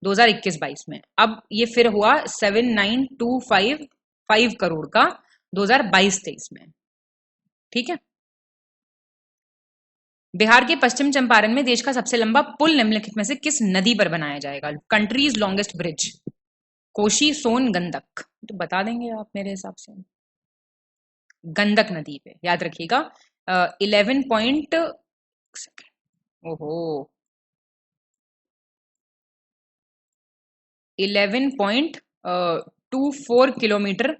2021-22 में। अब ये फिर हुआ 79255 करोड़ का 2022-23 में, ठीक है। बिहार के पश्चिम चंपारण में देश का सबसे लंबा पुल निम्नलिखित में से किस नदी पर बनाया जाएगा? कंट्रीज लॉन्गेस्ट ब्रिज, कोशी, सोन, गंडक। तो बता देंगे आप मेरे हिसाब से, गंडक नदी पे, याद रखिएगा। 11 पॉइंट, ओहो 11.24 किलोमीटर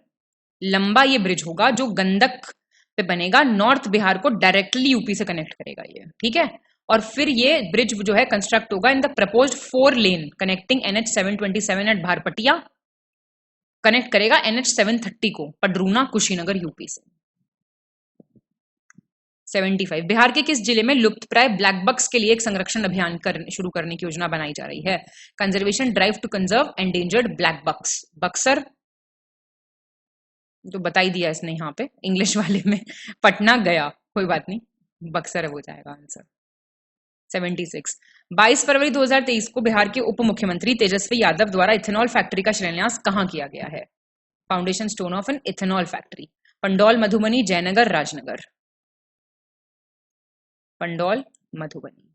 लंबा ये ब्रिज होगा जो गंडक पे बनेगा। नॉर्थ बिहार को डायरेक्टली यूपी से कनेक्ट करेगा ये, ठीक है। और फिर ये ब्रिज जो है कंस्ट्रक्ट होगा in the proposed 4 lane connecting NH 727 at Bharpatia, connect करेगा NH 730 को पडरूना कुशीनगर यूपी से। 75 बिहार के किस जिले में लुप्तप्राय ब्लैक बक्स के लिए एक संरक्षण अभियान शुरू करने की योजना बनाई जा रही है? Conservation drive to conserve endangered black bucks. Buxar तो बता ही दिया इसने यहाँ पे इंग्लिश वाले में। पटना, गया, कोई बात नहीं, बक्सर हो जाएगा आंसर। 76 22 फरवरी 2023 को बिहार के उप मुख्यमंत्री तेजस्वी यादव द्वारा इथेनॉल फैक्ट्री का शिलान्यास कहाँ किया गया है? Foundation stone of an ethanol factory, Pandaul, Madhubani, Jaynagar, Rajnagar. Pandaul, Madhubani.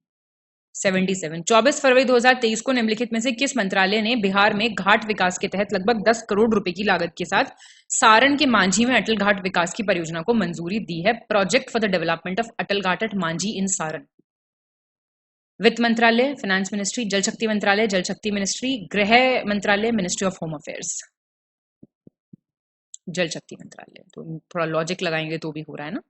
77 24 फरवरी 2023 को निम्नलिखित में से किस मंत्रालय ने बिहार में घाट विकास के तहत लगभग 10 करोड़ रुपए की लागत के साथ सारण के मांझी में अटल घाट विकास की परियोजना को मंजूरी दी है? Project for the development of Atal Ghat at Manjhi in Saran. वित्त मंत्रालय, फाइनेंस मिनिस्ट्री, जल शक्ति मंत्रालय, जल शक्ति मिनिस्ट्री, गृह मंत्रालय, मिनिस्ट्री ऑफ होम अफेयर्स। जल शक्ति मंत्रालय। तो थोड़ा लॉजिक लगाएंगे तो भी हो रहा है ना।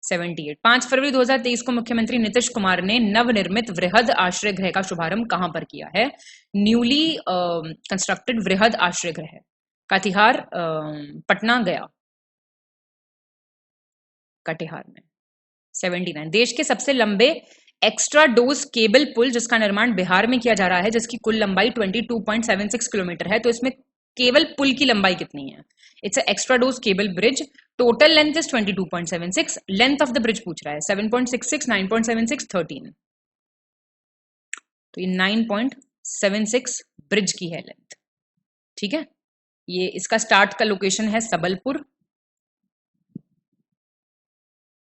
78 5 फरवरी 2023 को मुख्यमंत्री नीतीश कुमार ने नवनिर्मित वृहद आश्रय गृह का शुभारंभ कहां पर किया है? न्यूली कंस्ट्रक्टेड वृहद आश्रय गृह, कटिहार, पटना, गया। कटिहार में। 79 देश के सबसे लंबे एक्स्ट्रा डोज केबल पुल जिसका निर्माण बिहार में किया जा रहा है, जिसकी कुल लंबाई 22.76 किलोमीटर है। तो इसमें केवल पुल की लंबाई कितनी है? It's extra dose cable bridge. Total length is 22.76। Length of the bridge पूछ रहा है 7.66, 9.76, 13। तो ये 9.76 ब्रिज की है लेंथ, ठीक है। ये इसका स्टार्ट का लोकेशन है सबलपुर,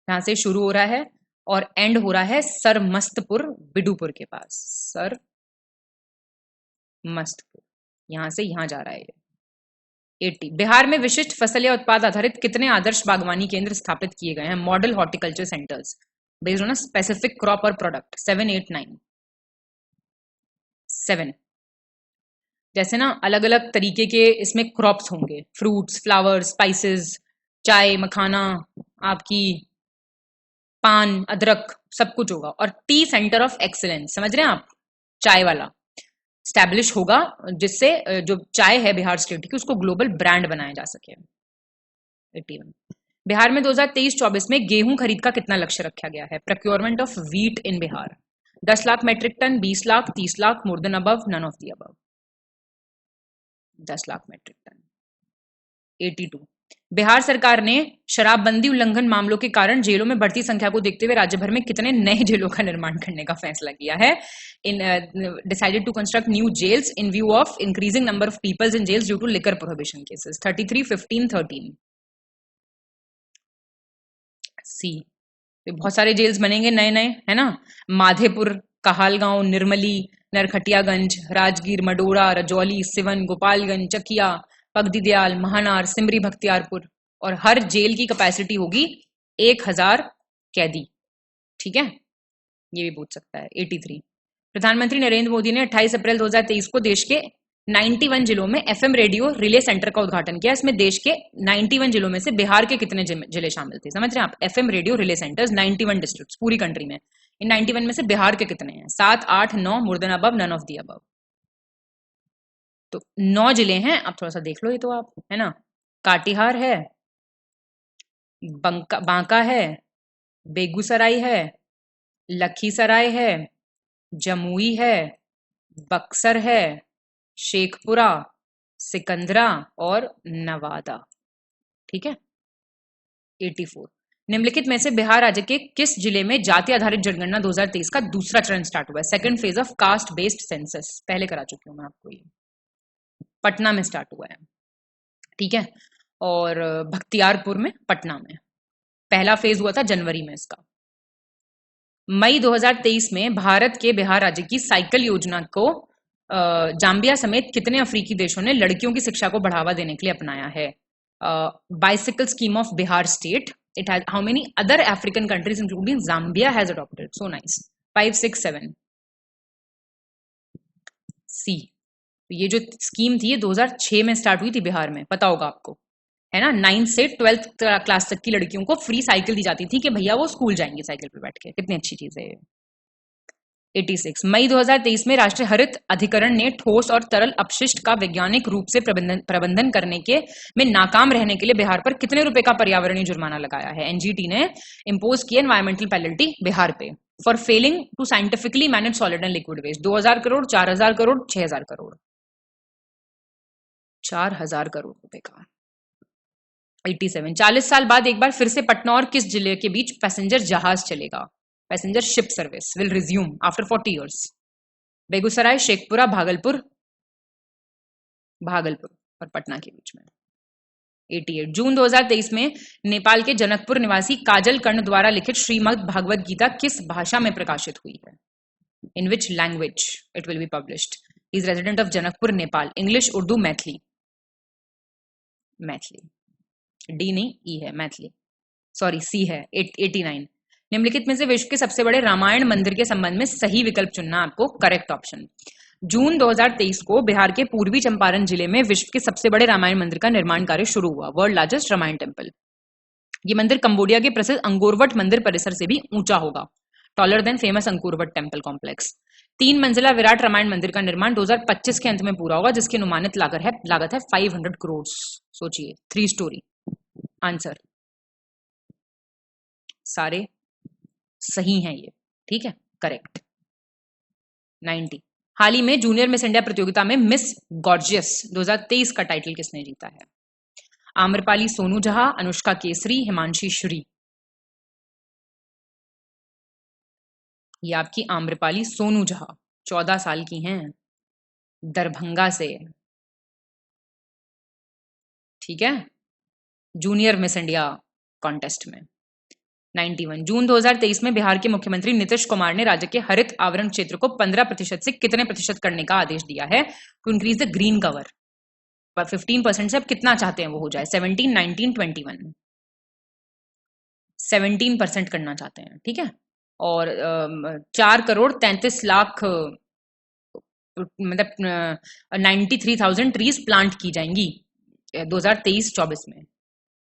यहां से शुरू हो रहा है, और एंड हो रहा है सरमस्तपुर, बिडुपुर के पास। सरमस्तपुर, यहां से यहां जा रहा है ये। 80 बिहार में विशिष्ट फसल या उत्पाद आधारित कितने आदर्श बागवानी केंद्र स्थापित किए गए हैं? Model horticulture centres based on a specific crop और प्रोडक्ट। 7 8 9 7 जैसे ना अलग अलग तरीके के इसमें क्रॉप्स होंगे, फ्रूट्स, फ्लावर्स, स्पाइसेस, चाय, मखाना, आपकी पान, अदरक, सब कुछ होगा। और टी सेंटर ऑफ एक्सीलेंस, समझ रहे हैं आप, चाय वाला स्टैब्लिश होगा, जिससे जो चाय है बिहार स्टेट की उसको ग्लोबल ब्रांड बनाया जा सके। 81 बिहार में 2023-24 में गेहूं खरीद का कितना लक्ष्य रखा गया है? Procurement of wheat in Bihar 10 lakh metric tonne, 20 lakh, 30 lakh, more than above, none of the above. 10 lakh metric tonne. 82 Bihar सरकार ने शराबबंदी उल्लंघन मामलों के कारण जेलों में बढ़ती संख्या को देखते हुए राज्य भर में कितने नए जेलों का निर्माण करने का फैसला किया है? Decided to construct new jails in view of increasing number of peoples in jails due to liquor prohibition cases. 33, 15, 13। सी बहुत सारे जेल्स बनेंगे नए नए, है ना। माधेपुर कहालगांव, निर्मली, नरखटियागंज, राजगीर, मडोरा, रजौली, सिवन, गोपालगंज, चकिया, पगडीदयाल, महानार, सिमरी, बख्तियारपुर। और हर जेल की कैपेसिटी होगी 1000 कैदी। ठीक है, ये भी पूछ सकता है। 83। प्रधानमंत्री नरेंद्र मोदी ने 28 अप्रैल 2023 को देश के 91 जिलों में एफएम रेडियो रिले सेंटर का उद्घाटन किया। इसमें देश के 91 जिलों में से बिहार के कितने जिले शामिल थे? समझ रहे हैं आप? FM radio relay centres 91 districts पूरी कंट्री में। इन 91 में से बिहार के कितने हैं? 7, 8, 9, more than above, none of the above. तो 9 जिले हैं। अब थोड़ा सा देख लो ये तो आप, है ना। काटिहार है, बांका है, बेगूसराय है, लखीसराय है, जमुई है, बक्सर है, शेखपुरा, सिकंदरा और नवादा। ठीक है। 84। निम्नलिखित में से बिहार राज्य के किस जिले में जाति आधारित जनगणना 2023 का दूसरा चरण स्टार्ट हुआ है? Second phase of caste based census. पहले करा चुकी हूं मैं आपको ये। पटना में स्टार्ट हुआ है। ठीक है। और बख्तियारपुर में, पटना में। पहला फेज हुआ था जनवरी में इसका। मई 2023 में भारत के बिहार राज्य की साइकिल योजना को जाम्बिया समेत कितने अफ्रीकी देशों ने लड़कियों की शिक्षा को बढ़ावा देने के लिए अपनाया है? Bicycle scheme of Bihar state. It has how many other African countries including Zambia has adopted? So nice. 5, 6, 7 सी। ये जो स्कीम थी ये 2006 में स्टार्ट हुई थी बिहार में, पता होगा आपको, है ना। 9 से 12th क्लास तक की लड़कियों को फ्री साइकिल दी जाती थी कि भैया वो स्कूल जाएंगी साइकिल पे बैठ के। कितनी अच्छी चीज है ये। 86। मई 2023 में राष्ट्रीय हरित अधिकरण ने ठोस और तरल अपशिष्ट का वैज्ञानिक रूप से प्रबंधन करने के में नाकाम रहने के लिए बिहार पर कितने रुपए का पर्यावरणीय जुर्माना लगाया है? एनजीटी ने इम्पोज किया environmental penalty Bihar pay for failing to scientifically manage solid and liquid waste. 2000 crore, 4000 crore, 6000 crore. 4000 crore रुपए का। 87। 40 साल बाद एक बार फिर से पटना और किस जिले के बीच पैसेंजर जहाज चलेगा? Passenger ship service will resume after 40 years। Begusarai, Sheikhpura, Bhagalpur और पटना के बीच में। 88। जून 2023 में नेपाल के जनकपुर निवासी काजल कर्ण द्वारा लिखित श्रीमद् भागवत गीता किस भाषा में प्रकाशित हुई है? In which language it will be published? Is resident of Janakpur, Nepal. English, Urdu, Maithili. D नहीं, ई है मैथिली, सॉरी सी है। 89। निम्नलिखित में से विश्व के सबसे बड़े रामायण मंदिर के संबंध में सही विकल्प चुनना आपको। Correct option. जून 2023 को बिहार के पूर्वी चंपारण जिले में विश्व के सबसे बड़े रामायण मंदिर का निर्माण कार्य शुरू हुआ। World largest Ramayana temple. ये मंदिर कंबोडिया के प्रसिद्ध अंगोरवट मंदिर परिसर से भी ऊंचा होगा, taller than famous Angkor Wat temple complex. 3 मंजिला विराट रामायण मंदिर का निर्माण 2025 के अंत में पूरा होगा, जिसकी अनुमानित लागत है 500 करोड़। सोचिए, 3 स्टोरी। आंसर सारे सही हैं ये। ठीक है, करेक्ट। 90। हाल ही में जूनियर मिस इंडिया प्रतियोगिता में मिस गॉर्जियस 2023 का टाइटल किसने जीता है? आम्रपाली सोनू जहां, अनुष्का केसरी, हिमांशी श्री। ये आपकी आम्रपाली सोनू जहां 14 साल की हैं, दरभंगा से। ठीक है, जूनियर मिस इंडिया कॉन्टेस्ट में। 91। जून 2023 में बिहार के मुख्यमंत्री नीतीश कुमार ने राज्य के हरित आवरण क्षेत्र को 15% से कितने प्रतिशत करने का आदेश दिया है? To increase the green cover. 15% से अब कितना चाहते हैं वो हो जाए? 17, 19, 21। 17% करना चाहते हैं। ठीक है। और 4 करोड़ 33 लाख मतलब 93,000 ट्रीज प्लांट की जाएंगी 2023-24 में।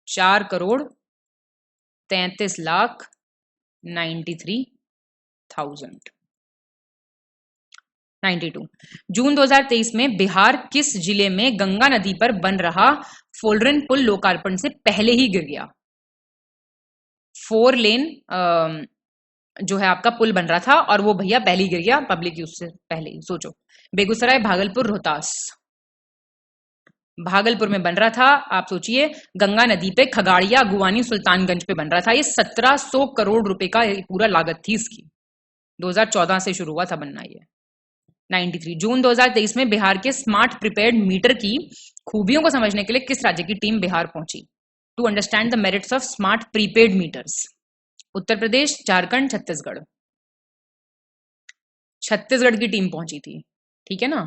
4 करोड़ 33 लाख 93,000। 92। जून 2023 में बिहार किस जिले में गंगा नदी पर बन रहा फोल्डरन पुल लोकार्पण से पहले ही गिर गया? 4 लेन जो है आपका पुल बन रहा था और वो भैया पहले ही गिर गया, पब्लिक यूज से पहले ही। सोचो, बेगूसराय, भागलपुर, रोहतास। भागलपुर में बन रहा था। आप सोचिए, गंगा नदी पे खगाड़िया, गुवानी, सुल्तानगंज पे बन रहा था। ये 1700 करोड़ रुपए का पूरा लागत थी इसकी। 2014 से शुरू हुआ था बनना ये। 93। जून 2023 में बिहार के स्मार्ट प्रीपेड मीटर की खूबियों को समझने के लिए किस राज्य की टीम बिहार पहुंची? To understand the merits of smart prepaid meters. Uttar Pradesh, Jharkhand, Chhattisgarh. Chhattisgarh की टीम पहुंची थी, ठीक है ना।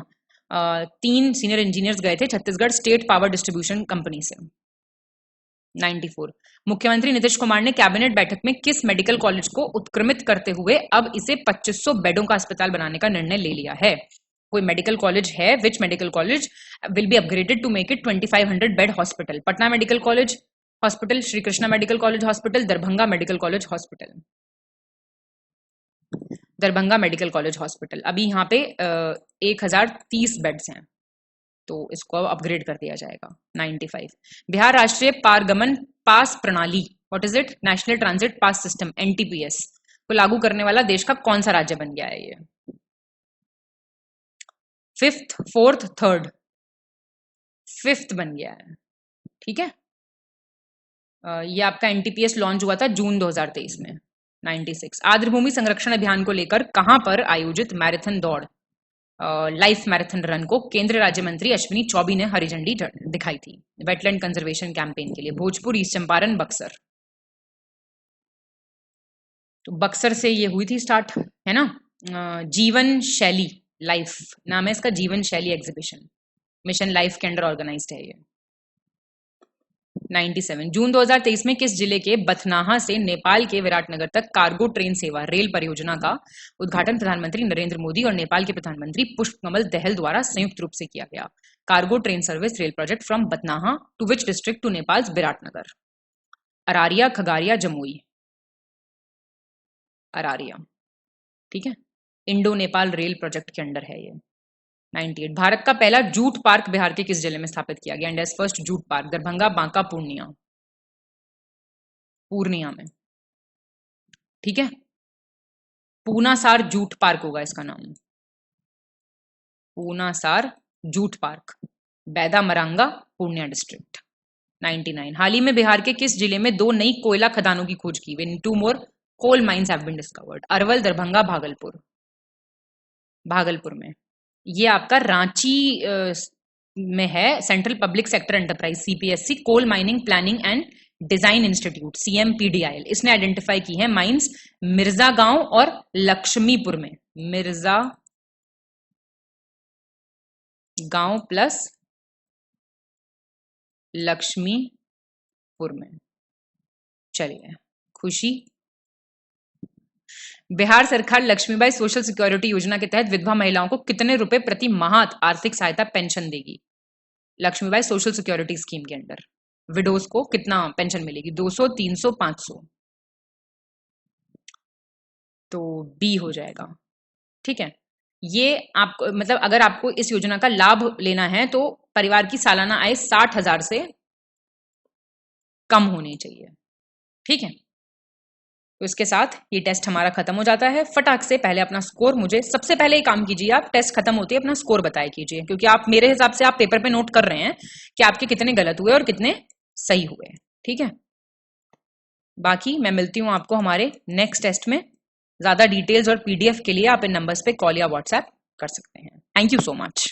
3 सीनियर इंजीनियर्स गए थे Chhattisgarh state power distribution company से। 94। मुख्यमंत्री नीतीश कुमार ने कैबिनेट बैठक में किस मेडिकल कॉलेज को उत्क्रमित करते हुए अब इसे 2500 बेडों का अस्पताल बनाने का निर्णय ले लिया है? कोई मेडिकल कॉलेज है, which medical college will be upgraded to make it 2500 bed hospital? Patna medical college hospital, Shri Krishna medical college hospital, Darbhanga medical college hospital. Darbhanga medical college hospital. अभी यहाँ पे 1030 बेड्स हैं, तो इसको अब अपग्रेड कर दिया जाएगा। 95। बिहार राष्ट्रीय पारगमन पास प्रणाली, what is it? National transit pass system, NTPS को लागू करने वाला देश का कौन सा राज्य बन गया है ये? 5th, 4th, 3rd? 5th बन गया है, ठीक है। ये आपका एनटीपीएस लॉन्च हुआ था जून 2023 में। 96। आर्द्रभूमि संरक्षण अभियान को लेकर कहां पर आयोजित मैराथन दौड़, लाइफ मैराथन रन को केंद्रीय राज्य मंत्री अश्विनी चौबे ने हरी झंडी दिखाई थी? वेटलैंड कंजर्वेशन कैंपेन के लिए। भोजपुर, ईस्ट चंपारण, बक्सर। तो बक्सर से ये हुई थी स्टार्ट, है ना। जीवन शैली लाइफ नाम है इसका, जीवन शैली एग्जीबिशन, मिशन लाइफ के अंडर ऑर्गेनाइज्ड है ये। 97। जून 2023 में किस जिले के बथनाहा से नेपाल के विराटनगर तक कार्गो ट्रेन सेवा रेल परियोजना का उद्घाटन प्रधानमंत्री नरेंद्र मोदी और नेपाल के प्रधानमंत्री पुष्पकमल दहल द्वारा संयुक्त रूप से किया गया? Cargo train service rail project from Bathnaha to which district to Nepal's Biratnagar? Araria, Khagaria, Jamui? Araria, ठीक है। इंडो नेपाल रेल प्रोजेक्ट के अंडर है ये। 98। भारत का पहला जूट पार्क बिहार के किस जिले में स्थापित किया गया? India's first jute park, Darbhanga, Banka, Purnia? Purnia में, ठीक है। पूनासार जूट पार्क होगा इसका नाम, पूनासार जूट पार्क, बैदा मरांगा, पूर्णिया डिस्ट्रिक्ट। 99। हाल ही में बिहार के किस जिले में 2 नई कोयला खदानों की खोज की गई? 2 more coal mines have been discovered? Arwal, Darbhanga, Bhagalpur? Bhagalpur में। ये आपका रांची में है, central public sector enterprise CPSC, coal mining planning and design institute CMPDIL, इसने आइडेंटिफाई की है माइंस मिर्जा गांव और लक्ष्मीपुर में। मिर्जा गांव प्लस लक्ष्मीपुर में। चलिए, खुशी। बिहार सरकार लक्ष्मीबाई सोशल सिक्योरिटी योजना के तहत विधवा महिलाओं को कितने रुपए प्रति माह आर्थिक सहायता पेंशन देगी? लक्ष्मीबाई सोशल सिक्योरिटी स्कीम के अंडर विडोज को कितना पेंशन मिलेगी? 200, 300, 500? तो बी हो जाएगा, ठीक है। ये आपको मतलब अगर आपको इस योजना का लाभ लेना है तो परिवार की सालाना आय 60,000 से कम होनी चाहिए, ठीक है। तो इसके साथ ये टेस्ट हमारा खत्म हो जाता है। फटाक से पहले अपना स्कोर, मुझे सबसे पहले ये काम कीजिए, आप टेस्ट खत्म होते ही अपना स्कोर बताया कीजिए, क्योंकि आप मेरे हिसाब से आप पेपर पे नोट कर रहे हैं कि आपके कितने गलत हुए और कितने सही हुए, ठीक है। बाकी मैं मिलती हूँ आपको हमारे नेक्स्ट टेस्ट में। ज्यादा डिटेल्स और पीडीएफ के लिए आप इन नंबर्स पे कॉल या व्हाट्सएप कर सकते हैं। Thank you so much.